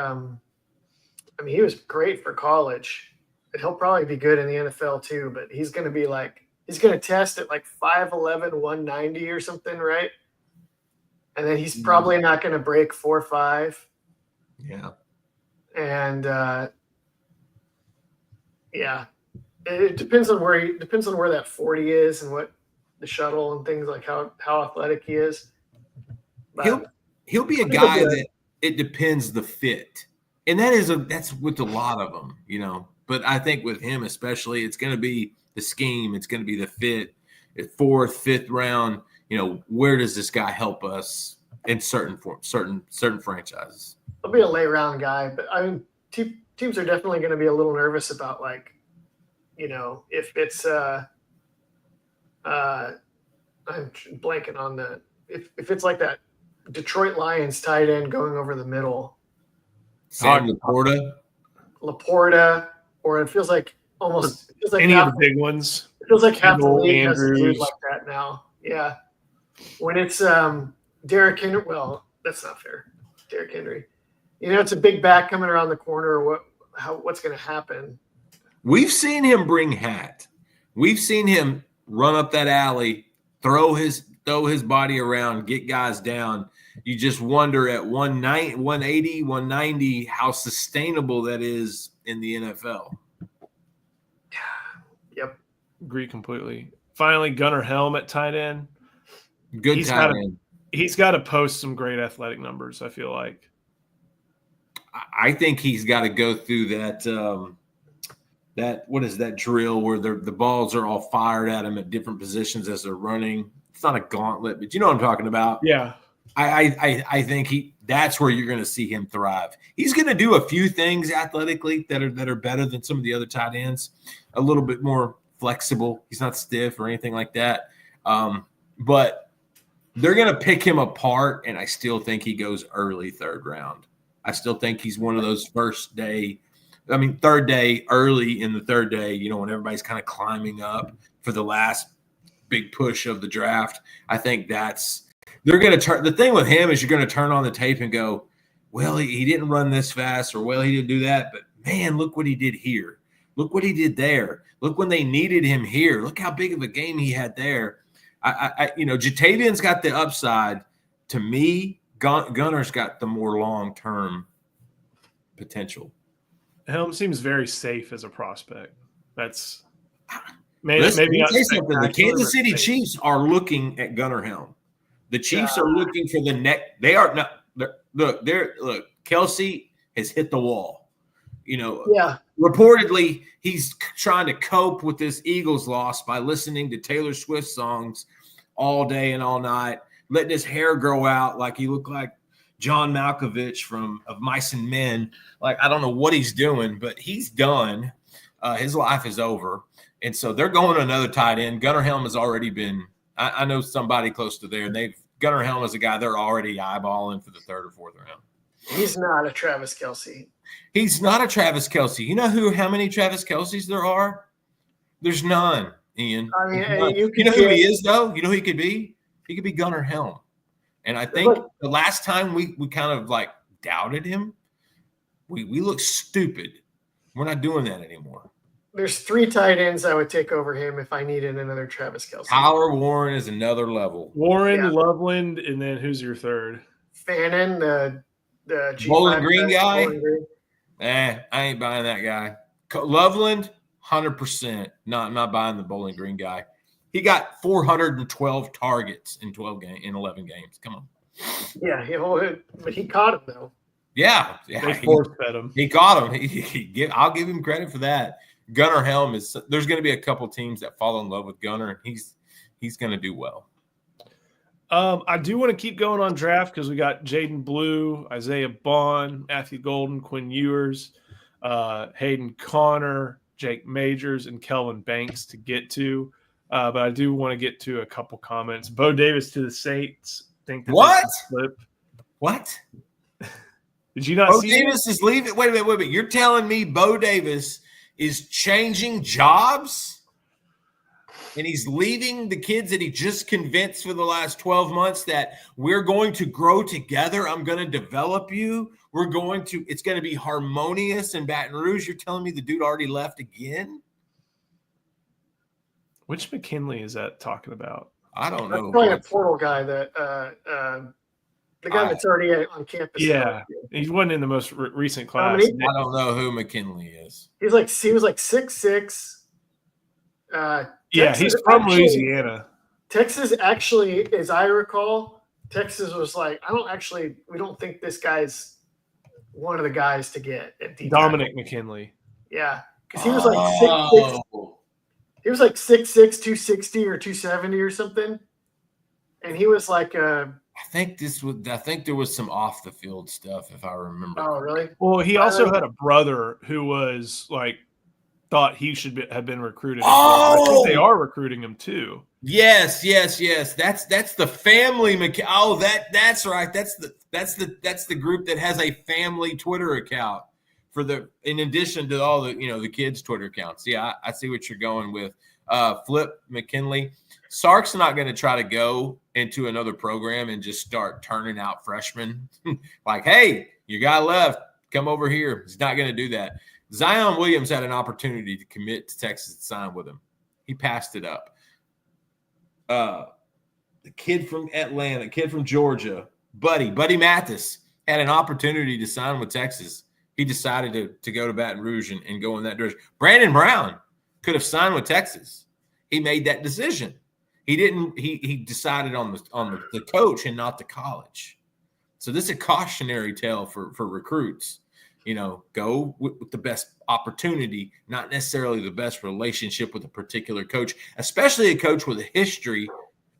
he was great for college. And he'll probably be good in the NFL too, but he's going to test at like 5'11", 190 or something, right? And then he's probably not going to break 4.5. Yeah. And yeah, it depends on where that 40 is and what the shuttle and things like how athletic he is. But he'll be a guy that it depends the fit, and that's with a lot of them, But I think with him especially, it's going to be the scheme, it's going to be the fit. At 4th, 5th round, where does this guy help us in certain franchises? He'll be a late round guy, but I mean, teams are definitely going to be a little nervous about if it's I'm blanking on the if it's like that Detroit Lions tight end going over the middle, Sam Laporta, or it feels like any of the big ones. It feels like half the league has a dude like that now. Yeah, when it's Derrick Henry, well, that's not fair. Derrick Henry, it's a big back coming around the corner. What's going to happen? We've seen him bring hat. We've seen him run up that alley, throw his body around, get guys down. You just wonder at 180, 190 how sustainable that is in the NFL. Yep. Agree completely. Finally, Gunnar Helm at tight end. Good tight end. He's got to post some great athletic numbers, I feel like. I think he's got to go through what is that drill where the balls are all fired at him at different positions as they're running. It's not a gauntlet, but you know what I'm talking about. Yeah. I think that's where you're going to see him thrive. He's going to do a few things athletically that are better than some of the other tight ends, a little bit more flexible. He's not stiff or anything like that. But they're going to pick him apart, and I still think he goes early 3rd round. I still think he's one of those third day, early in the 3rd day, when everybody's kind of climbing up for the last big push of the draft. I think they're going to turn. The thing with him is you're going to turn on the tape and go, well, he didn't run this fast, or well, he didn't do that. But man, look what he did here. Look what he did there. Look when they needed him here. Look how big of a game he had there. Jatavian's got the upside. To me, Gunnar's got the more long-term potential. Helm seems very safe as a prospect. That's maybe not. The Kansas City Chiefs are looking at Gunnar Helm. The Chiefs are looking for the next. They are not. Look, Kelsey has hit the wall. Yeah. Reportedly, he's trying to cope with this Eagles loss by listening to Taylor Swift songs all day and all night, letting his hair grow out like he looked like John Malkovich of Mice and Men. Like, I don't know what he's doing, but he's done. His life is over. And so they're going to another tight end. Gunnar Helm has already been – I know somebody close to there, and Gunnar Helm is a guy they're already eyeballing for the 3rd or 4th round. He's not a Travis Kelce. He's not a Travis Kelce. You know how many Travis Kelces there are? There's none, Ian. I mean, none. You know who he is, though? You know who he could be? He could be Gunnar Helm. And I think the last time we kind of like doubted him, We look stupid. We're not doing that anymore. There's 3 tight ends I would take over him if I needed another Travis Kelce. Tyler Warren is another level. Warren, Yeah. Loveland, and then who's your third? Fannin, the G5 Bowling Green guy? Bowling Green. I ain't buying that guy. Loveland, 100%. Not buying the Bowling Green guy. He got 412 targets in 11 games. Come on. Yeah, but he caught him though. Yeah, They force-fed him. He caught him. I'll give him credit for that. Gunnar Helm there's going to be a couple teams that fall in love with Gunnar, and he's going to do well. I do want to keep going on draft because we got Jaden Blue, Isaiah Bond, Matthew Golden, Quinn Ewers, Hayden Connor, Jake Majors, and Kelvin Banks to get to. But I do want to get to a couple comments. Bo Davis to the Saints. Think that What? Flip. What? Did you not Bo see Davis is leaving? Wait a minute. You're telling me Bo Davis is changing jobs? And he's leaving the kids that he just convinced for the last 12 months that we're going to grow together. I'm going to develop you. It's going to be harmonious in Baton Rouge. You're telling me the dude already left again? Which McKinley is that talking about? I don't That's know. probably a portal guy that the guy that's already on campus. Yeah, he wasn't in the most recent class. many? I don't know who McKinley is. He was like 6'6". Yeah, Texas he's from actually- Louisiana. Texas actually, as I recall, Texas was like, we don't think this guy's one of the guys to get at D Dominic McKinley. Yeah, because he was like 6'6". He was like 6'6", 260 or 270 or something, and he was like I think there was some off the field stuff, if I remember. Oh, really? Well, he also had a brother who was like thought he should have been recruited. Oh! I think they are recruiting him too. Yes. That's the family. That's right. That's the group that has a family Twitter account in addition to all the kids' Twitter accounts. Yeah, I see what you're going with. Flip McKinley. Sark's not going to try to go into another program and just start turning out freshmen. Like, hey, you guy left. Come over here. He's not going to do that. Zion Williams had an opportunity to commit to Texas to sign with him. He passed it up. The kid from Atlanta, kid from Georgia, Buddy Mathis had an opportunity to sign with Texas. He decided to go to Baton Rouge and go in that direction. Brandon Brown could have signed with Texas. He made that decision. He didn't. He decided on the coach and not the college. So this is a cautionary tale for recruits. Go with the best opportunity, not necessarily the best relationship with a particular coach, especially a coach with a history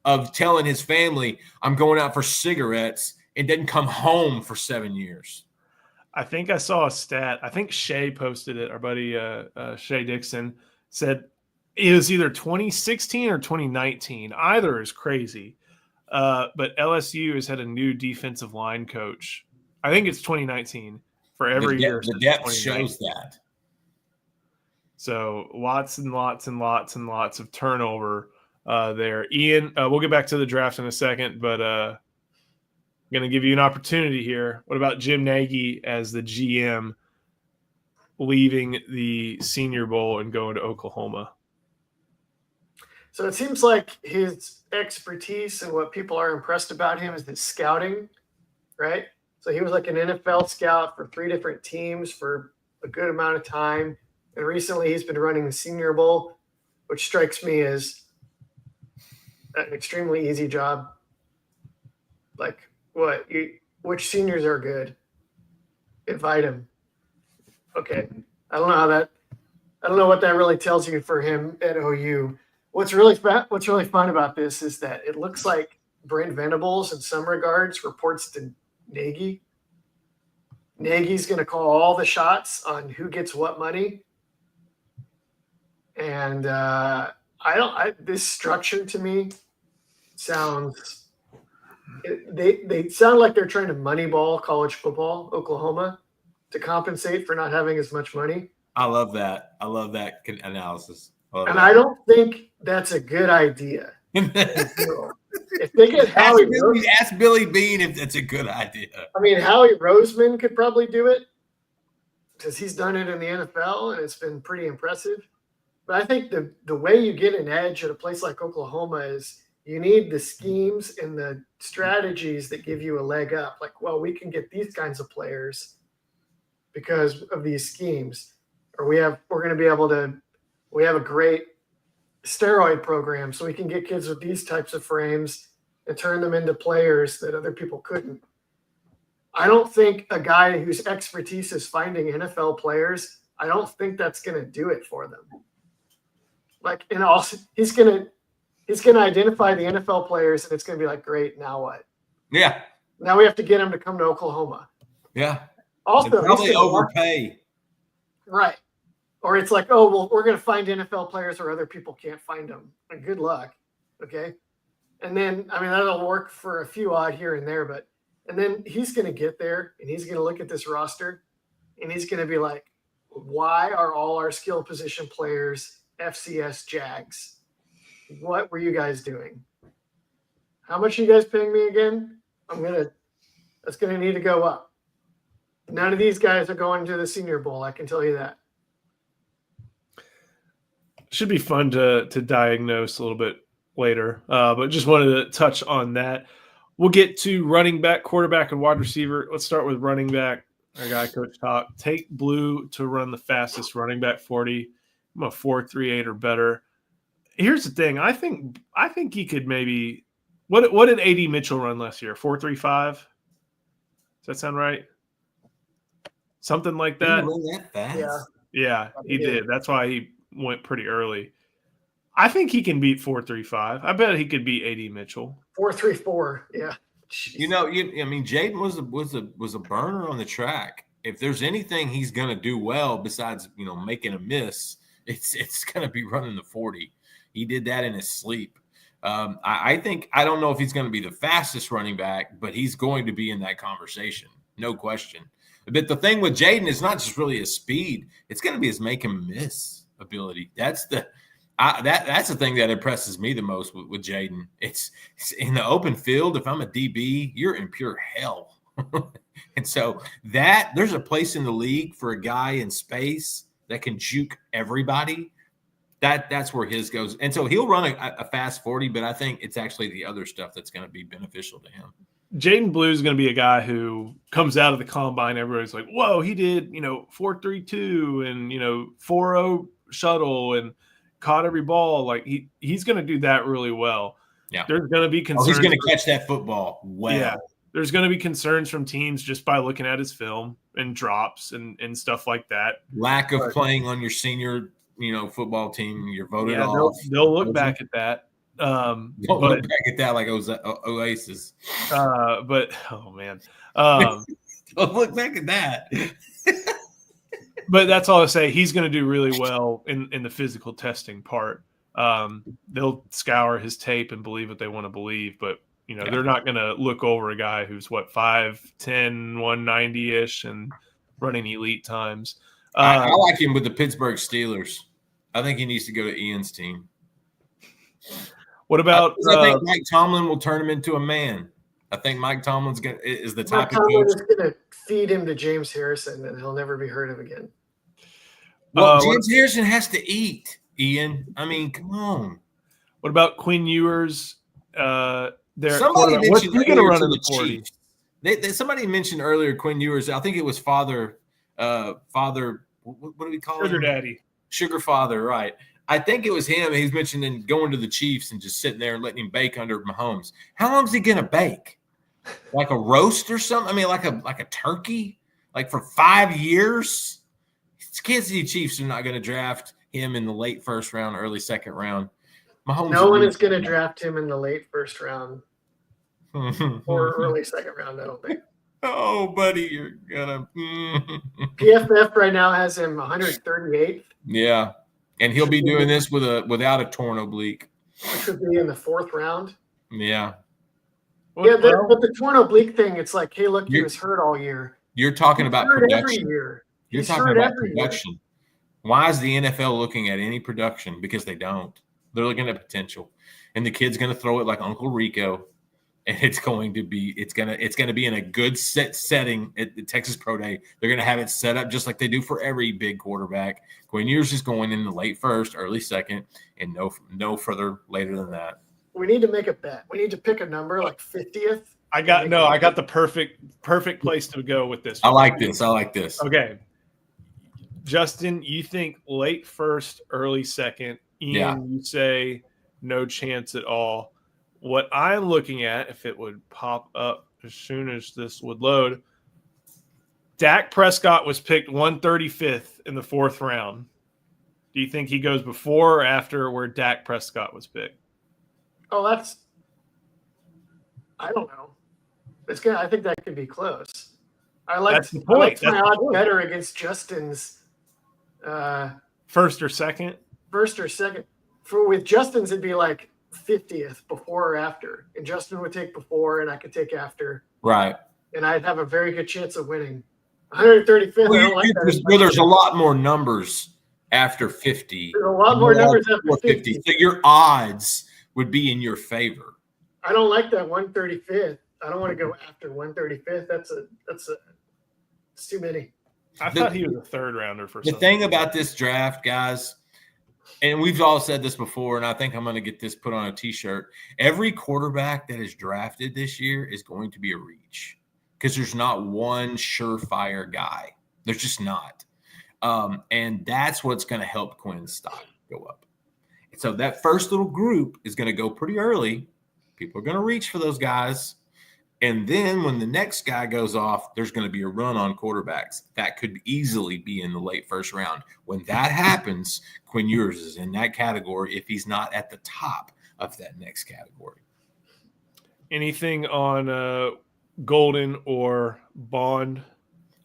of telling his family, I'm going out for cigarettes, and didn't come home for 7 years. I think I saw a stat. I think Shay posted it. Our buddy Shay Dixon said it was either 2016 or 2019. Either is crazy. But LSU has had a new defensive line coach. I think it's 2019 for every year. The depth shows that. So lots and lots and lots and lots of turnover there. Ian, we'll get back to the draft in a second, but I'm going to give you an opportunity here. What about Jim Nagy as the GM leaving the Senior Bowl and going to Oklahoma? So it seems like his expertise and what people are impressed about him is his scouting, right? So he was like an NFL scout for 3 different teams for a good amount of time. And recently he's been running the Senior Bowl, which strikes me as an extremely easy job. Like, which seniors are good? Invite him. Okay. I don't know what that really tells you for him at OU. What's really fun about this is that it looks like Brent Venables in some regards reports to Nagy. Nagy's going to call all the shots on who gets what money. And this structure to me sounds they sound like they're trying to moneyball college football, Oklahoma, to compensate for not having as much money. I love that. I love that analysis. I don't think that's a good idea. If they get Howie Roseman, ask Billy Bean if that's a good idea. I mean, Howie Roseman could probably do it. because he's done it in the NFL and it's been pretty impressive. But I think the way you get an edge at a place like Oklahoma is you need the schemes and the strategies that give you a leg up. Like, well, we can get these kinds of players because of these schemes, or we have a great steroid program, so we can get kids with these types of frames and turn them into players that other people couldn't. I don't think a guy whose expertise is finding NFL players, I don't think that's going to do it for them. Like, and also he's going to identify the NFL players, and it's going to be like, great, now what? Yeah. Now we have to get him to come to Oklahoma. Yeah. Also, and probably overpay. Right. Or it's like, oh, well, we're going to find NFL players or other people can't find them. Like, good luck. Okay. And then, I mean, that'll work for a few odd here and there, but, and then he's going to get there and he's going to look at this roster and he's going to be like, why are all our skill position players FCS Jags? What were you guys doing? How much are you guys paying me again? That's going to need to go up. None of these guys are going to the Senior Bowl. I can tell you that. Should be fun to diagnose a little bit later, but just wanted to touch on that. We'll get to running back, quarterback, and wide receiver. Let's start with running back. Our guy, Coach Talk. Take Blue to run the fastest running back 40. I'm a 4.38 or better. Here's the thing. I think he could maybe. What did AD Mitchell run last year? 4.35. Does that sound right? Something like that. Did he run that fast? Yeah, he did. That's why he went pretty early. I think he can beat 4.35. I bet he could beat AD Mitchell. 4.34. Yeah. You know, I mean, Jaden was a burner on the track. If there's anything he's going to do well besides, making a miss, it's going to be running the 40. He did that in his sleep. I don't know if he's going to be the fastest running back, but he's going to be in that conversation. No question. But the thing with Jaden is not just really his speed. It's going to be his make him miss ability. That's the thing that impresses me the most with Jaden. It's in the open field. If I'm a DB, you're in pure hell. And so there's a place in the league for a guy in space that can juke everybody. That's where his goes. And so he'll run a fast 40, but I think it's actually the other stuff that's going to be beneficial to him. Jaden Blue is going to be a guy who comes out of the combine. Everybody's like, whoa, he did, 4.32 and, 4.0 shuttle and caught every ball. Like he's going to do that really well. Yeah. There's going to be concerns. He's going to catch that football well. Yeah. There's going to be concerns from teams just by looking at his film and drops and stuff like that. Lack of playing on your senior, football team. You're voted off. They'll look back at that. Don't look back at that like it was Oasis. But oh man, don't look back at that. But that's all I say. He's going to do really well in the physical testing part. They'll scour his tape and believe what they want to believe, but they're not going to look over a guy who's 5'10", 190-ish and running elite times. I like him with the Pittsburgh Steelers. I think he needs to go to Ian's team. What about? I think Mike Tomlin will turn him into a man. I think Mike Tomlin's is the type of coach. Tomlin is going to feed him to James Harrison, and he'll never be heard of again. Well, James Harrison has to eat, Ian. I mean, come on. What about Quinn Ewers? Somebody mentioned earlier to the Chiefs. Somebody mentioned earlier Quinn Ewers. I think it was Father. What do we call him? Sugar Daddy. Sugar Father, right. I think it was him. He's mentioning going to the Chiefs and just sitting there and letting him bake under Mahomes. How long is he going to bake? Like a roast or something? I mean, like a turkey? Like for 5 years? Kansas City Chiefs are not going to draft him in the late first round, early second round. Mahomes. No one is going to draft him in the late first round or early second round, I don't think. Oh, buddy, you're going to. PFF right now has him 138th. Yeah. And he'll be doing this without a torn oblique. Which would be in the fourth round. Yeah. But the torn oblique thing, it's like, hey, look, he was hurt all year. You're talking about production. Every year. You're talking about production. Why is the NFL looking at any production? Because they don't. They're looking at potential. And the kid's going to throw it like Uncle Rico. and it's going to be in a good setting at the Texas Pro Day. They're going to have it set up just like they do for every big quarterback. Quinn Ewers is going in the late first, early second, and no further later than that. We need to make a bet. We need to pick a number like 50th. I got the perfect place to go with this. I like this. Okay. Justin, you think late first, early second. Ian, you say no chance at all. What I'm looking at, if it would pop up as soon as this would load, Dak Prescott was picked 135th in the 4th round. Do you think he goes before or after where Dak Prescott was picked? Oh, I don't know. I think that could be close. I like my odds better against Justin's. First or second. With Justin's, it'd be like 50th before or after, and Justin would take before, and I could take after. Right. And I'd have a very good chance of winning. 135th. Well, I don't like that. There's a lot more numbers after 50. There's a lot more numbers after 50. So your odds would be in your favor. I don't like that 135th. I don't want to go after 135th. It's too many. I thought he was a 3rd rounder for the something. thing about this draft, guys, and we've all said this before, and I think I'm going to get this put on a T-shirt. Every quarterback that is drafted this year is going to be a reach because there's not one surefire guy. There's just not. And that's what's going to help Quinn's stock go up. And so that first little group is going to go pretty early. People are going to reach for those guys. And then when the next guy goes off, there's going to be a run on quarterbacks. That could easily be in the late first round. When that happens, Quinn Ewers is in that category if he's not at the top of that next category. Anything on Golden or Bond?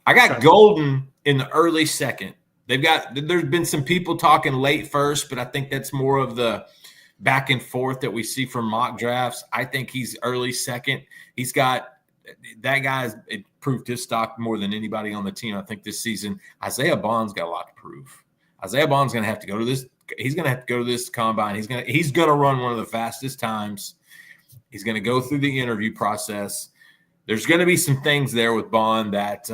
I got Golden in the early second. There's been some people talking late first, but I think that's more of the back and forth that we see from mock drafts. I think he's early second. He's got that guy's proved his stock more than anybody on the team. I think this season, Isaiah Bond's got a lot to prove. Isaiah Bond's going to have to go to this. He's going to have to go to this combine. He's going to run one of the fastest times. He's going to go through the interview process. There's going to be some things there with Bond that,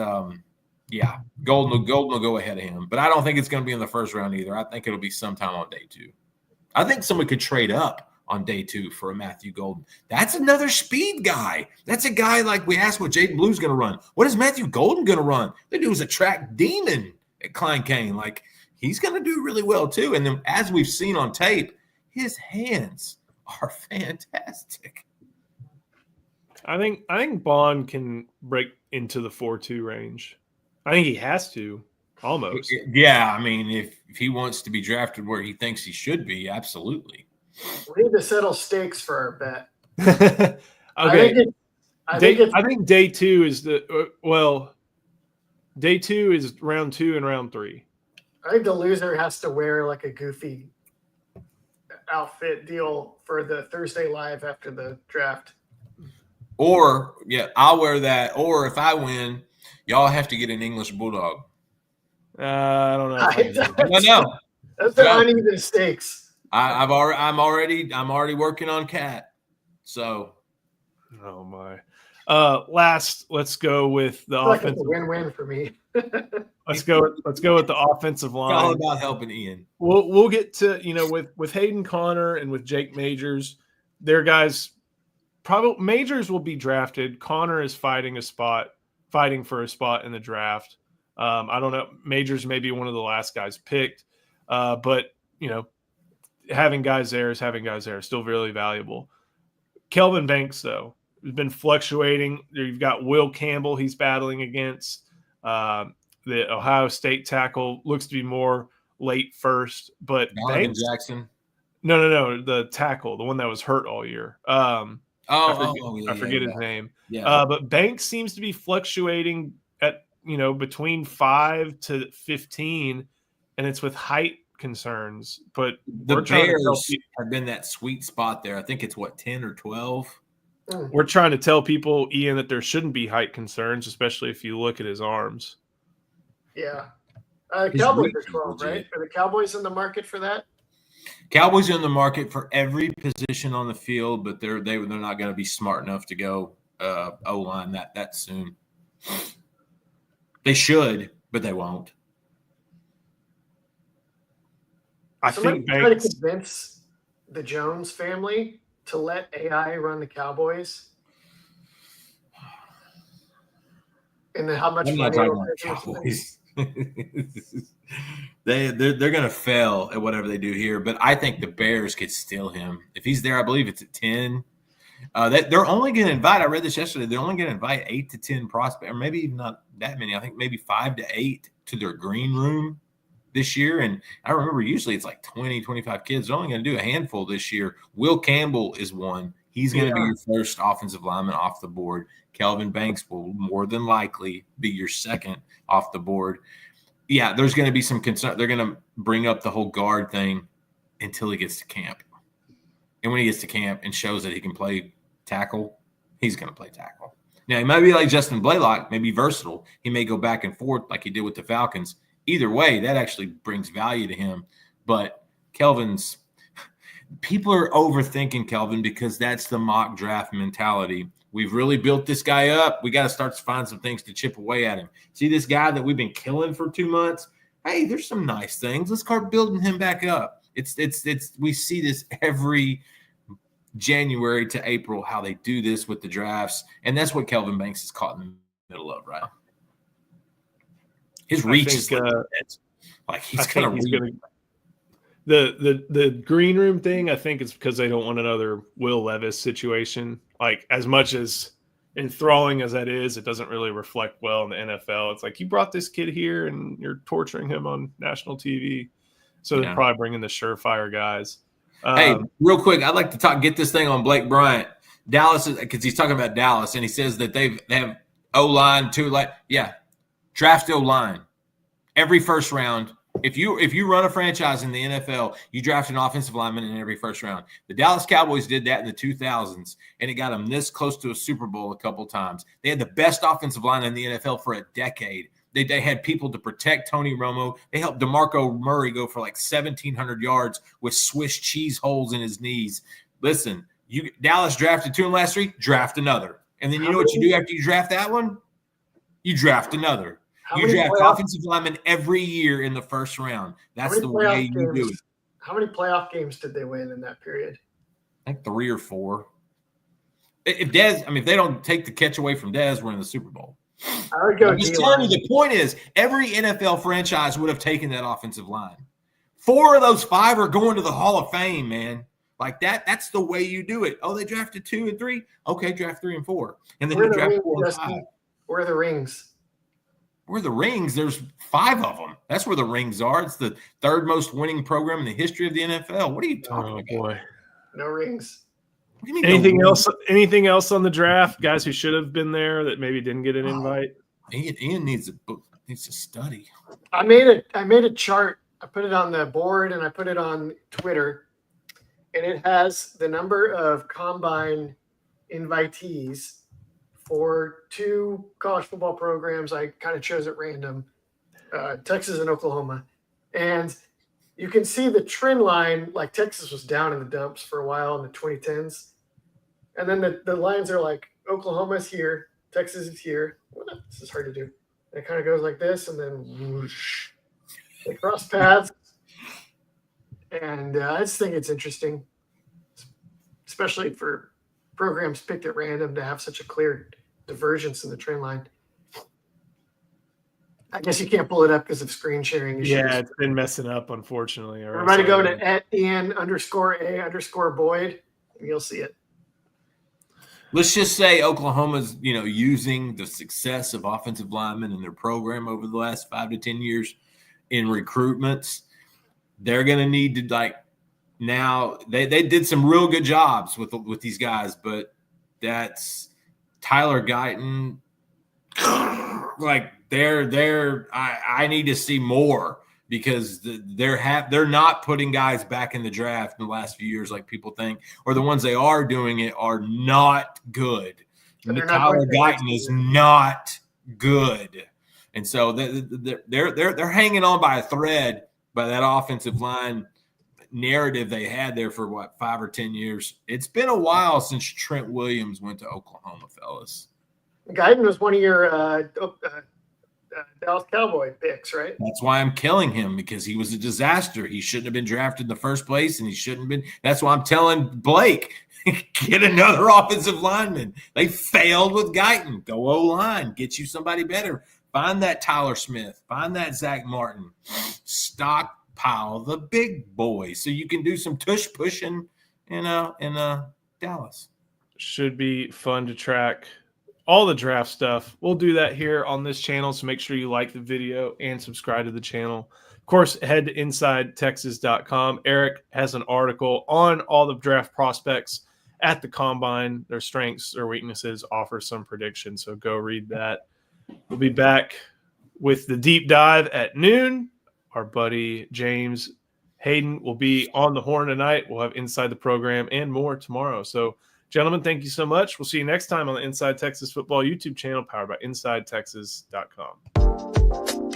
Golden will go ahead of him. But I don't think it's going to be in the first round either. I think it'll be sometime on day 2. I think someone could trade up on day 2 for a Matthew Golden. That's another speed guy. That's a guy like we asked what Jaden Blue's going to run. What is Matthew Golden going to run? The dude was a track demon at Klein Kane. Like, he's going to do really well too. And then as we've seen on tape, his hands are fantastic. I think Bond can break into the 4.2 range. I think he has to. Almost. Yeah, I mean, if he wants to be drafted where he thinks he should be, absolutely. We need to settle stakes for our bet. Okay. I think day 2 is day 2 is round 2 and round 3. I think the loser has to wear like a goofy outfit deal for the Thursday Live after the draft. Or, I'll wear that. Or if I win, y'all have to get an English Bulldog. I don't know. I know. That's the uneven stakes. I'm already working on Cat. So, oh my. Let's go with the offensive. It's a win-win for me. Let's go with the offensive line. It's all about helping Ian. We'll get to with Hayden Connor and with Jake Majors, their guys. Probably Majors will be drafted. Connor is fighting for a spot in the draft. I don't know. Majors may be one of the last guys picked, but having guys there is having guys there. Still really valuable. Kelvin Banks, though, has been fluctuating. You've got Will Campbell he's battling against. The Ohio State tackle looks to be more late first, but Banks, Jackson. No, the tackle, the one that was hurt all year. I forget his name. Yeah. But Banks seems to be fluctuating at between 5 to 15, and it's with height concerns. But the Bears have been that sweet spot there. I think it's 10 or 12. We're trying to tell people, Ian, that there shouldn't be height concerns, especially if you look at his arms. Yeah. Cowboys are 12, right? Are the Cowboys in the market for that? Cowboys are in the market for every position on the field, but they're not going to be smart enough to go O-line that soon. They should, but they won't. I Somebody think try to Banks. convince the Jones family to let AI run the Cowboys. And then how much I'm not money talking about Cowboys. They're going to fail at whatever they do here, but I think the Bears could steal him. If he's there, I believe it's at 10. They're only going to invite, I read this yesterday, they're only going to invite 8 to 10 prospects, or maybe even not that many. I think maybe 5 to 8 to their green room this year. And I remember usually it's like 20, 25 kids. They're only going to do a handful this year. Will Campbell is one. He's going to be your first offensive lineman off the board. Kelvin Banks will more than likely be your second off the board. Yeah, there's going to be some concern. They're going to bring up the whole guard thing until he gets to camp. And when he gets to camp and shows that he can play tackle, he's going to play tackle. Now, he might be like Justin Blaylock, maybe versatile. He may go back and forth like he did with the Falcons. Either way, that actually brings value to him. But Kelvin's – people are overthinking Kelvin because that's the mock draft mentality. We've really built this guy up. We got to start to find some things to chip away at him. See this guy that we've been killing for 2 months? Hey, there's some nice things. Let's start building him back up. We see this every January to April, how they do this with the drafts. And that's what Kelvin Banks is caught in the middle of, right? His reach is like he's going to – The green room thing, I think it's because they don't want another Will Levis situation. Like, as much as enthralling as that is, it doesn't really reflect well in the NFL. It's like, you brought this kid here and you're torturing him on national TV. So they're probably bringing the surefire guys. Hey, real quick, I'd like to get this thing on Blake Bryant. Dallas, because he's talking about Dallas, and he says that they have O-line too. Like, yeah, draft O-line every first round. If you run a franchise in the NFL, you draft an offensive lineman in every first round. The Dallas Cowboys did that in the 2000s, and it got them this close to a Super Bowl a couple times. They had the best offensive line in the NFL for a decade. They had people to protect Tony Romo. They helped DeMarco Murray go for like 1,700 yards with Swiss cheese holes in his knees. Listen, Dallas drafted 2 last week, draft another. And then you know what you do after you draft that one? You draft another. You draft offensive linemen every year in the first round. That's the way you do it. How many playoff games did they win in that period? I think 3 or 4. If they don't take the catch away from Dez, we're in the Super Bowl. I would go. I'm just telling you, the point is, every NFL franchise would have taken that offensive line. 4 of those 5 are going to the Hall of Fame, man. Like that. That's the way you do it. Oh, they drafted 2 and 3. Okay, draft 3 and 4, and then you draft 4 and 5. Where are the rings? Where are the rings? There's 5 of them. That's where the rings are. It's the 3rd most winning program in the history of the NFL. What are you talking about? Boy, no rings. What do you mean? Anything else? Anything else on the draft? Guys who should have been there that maybe didn't get an invite. Ian needs a book. Needs to study. I made a chart. I put it on the board and I put it on Twitter, and it has the number of combine invitees for 2 college football programs. I kind of chose at random, Texas and Oklahoma. And you can see the trend line, like Texas was down in the dumps for a while in the 2010s. And then the lines are like Oklahoma's here, Texas is here. Well, this is hard to do. And it kind of goes like this, and then whoosh, they cross paths. And I just think it's interesting, especially for programs picked at random to have such a clear divergence in the trend line. I guess you can't pull it up because of screen sharing issues. Yeah, it's been messing up, unfortunately. Everybody go to @Ian_A_Boyd, and you'll see it. Let's just say Oklahoma's, using the success of offensive linemen in their program over the last 5 to 10 years in recruitments. They're going to need to now they did some real good jobs with these guys, but that's Tyler Guyton. I need to see more because they're not putting guys back in the draft in the last few years like people think, or the ones they are doing it are not good. Tyler Guyton is not good, and so they're hanging on by a thread by that offensive line. narrative they had there for what, 5 or 10 years. It's been a while since Trent Williams went to Oklahoma, fellas. Guyton was one of your Dallas Cowboy picks, right? That's why I'm killing him, because he was a disaster. He shouldn't have been drafted in the first place, and he shouldn't have been. That's why I'm telling Blake, get another offensive lineman. They failed with Guyton. Go O-line. Get you somebody better. Find that Tyler Smith. Find that Zach Martin. Stockpile the big boys so you can do some tush pushing in Dallas. Should be fun to track all the draft stuff. We'll do that here on this channel, so make sure you like the video and subscribe to the channel. Of course, head to InsideTexas.com. Eric has an article on all the draft prospects at the combine, their strengths, their weaknesses, offers some predictions, so go read that. We'll be back with the deep dive at noon. Our buddy James Hayden will be on the horn tonight. We'll have Inside the Program and more tomorrow. So, gentlemen, thank you so much. We'll see you next time on the Inside Texas Football YouTube channel, powered by InsideTexas.com.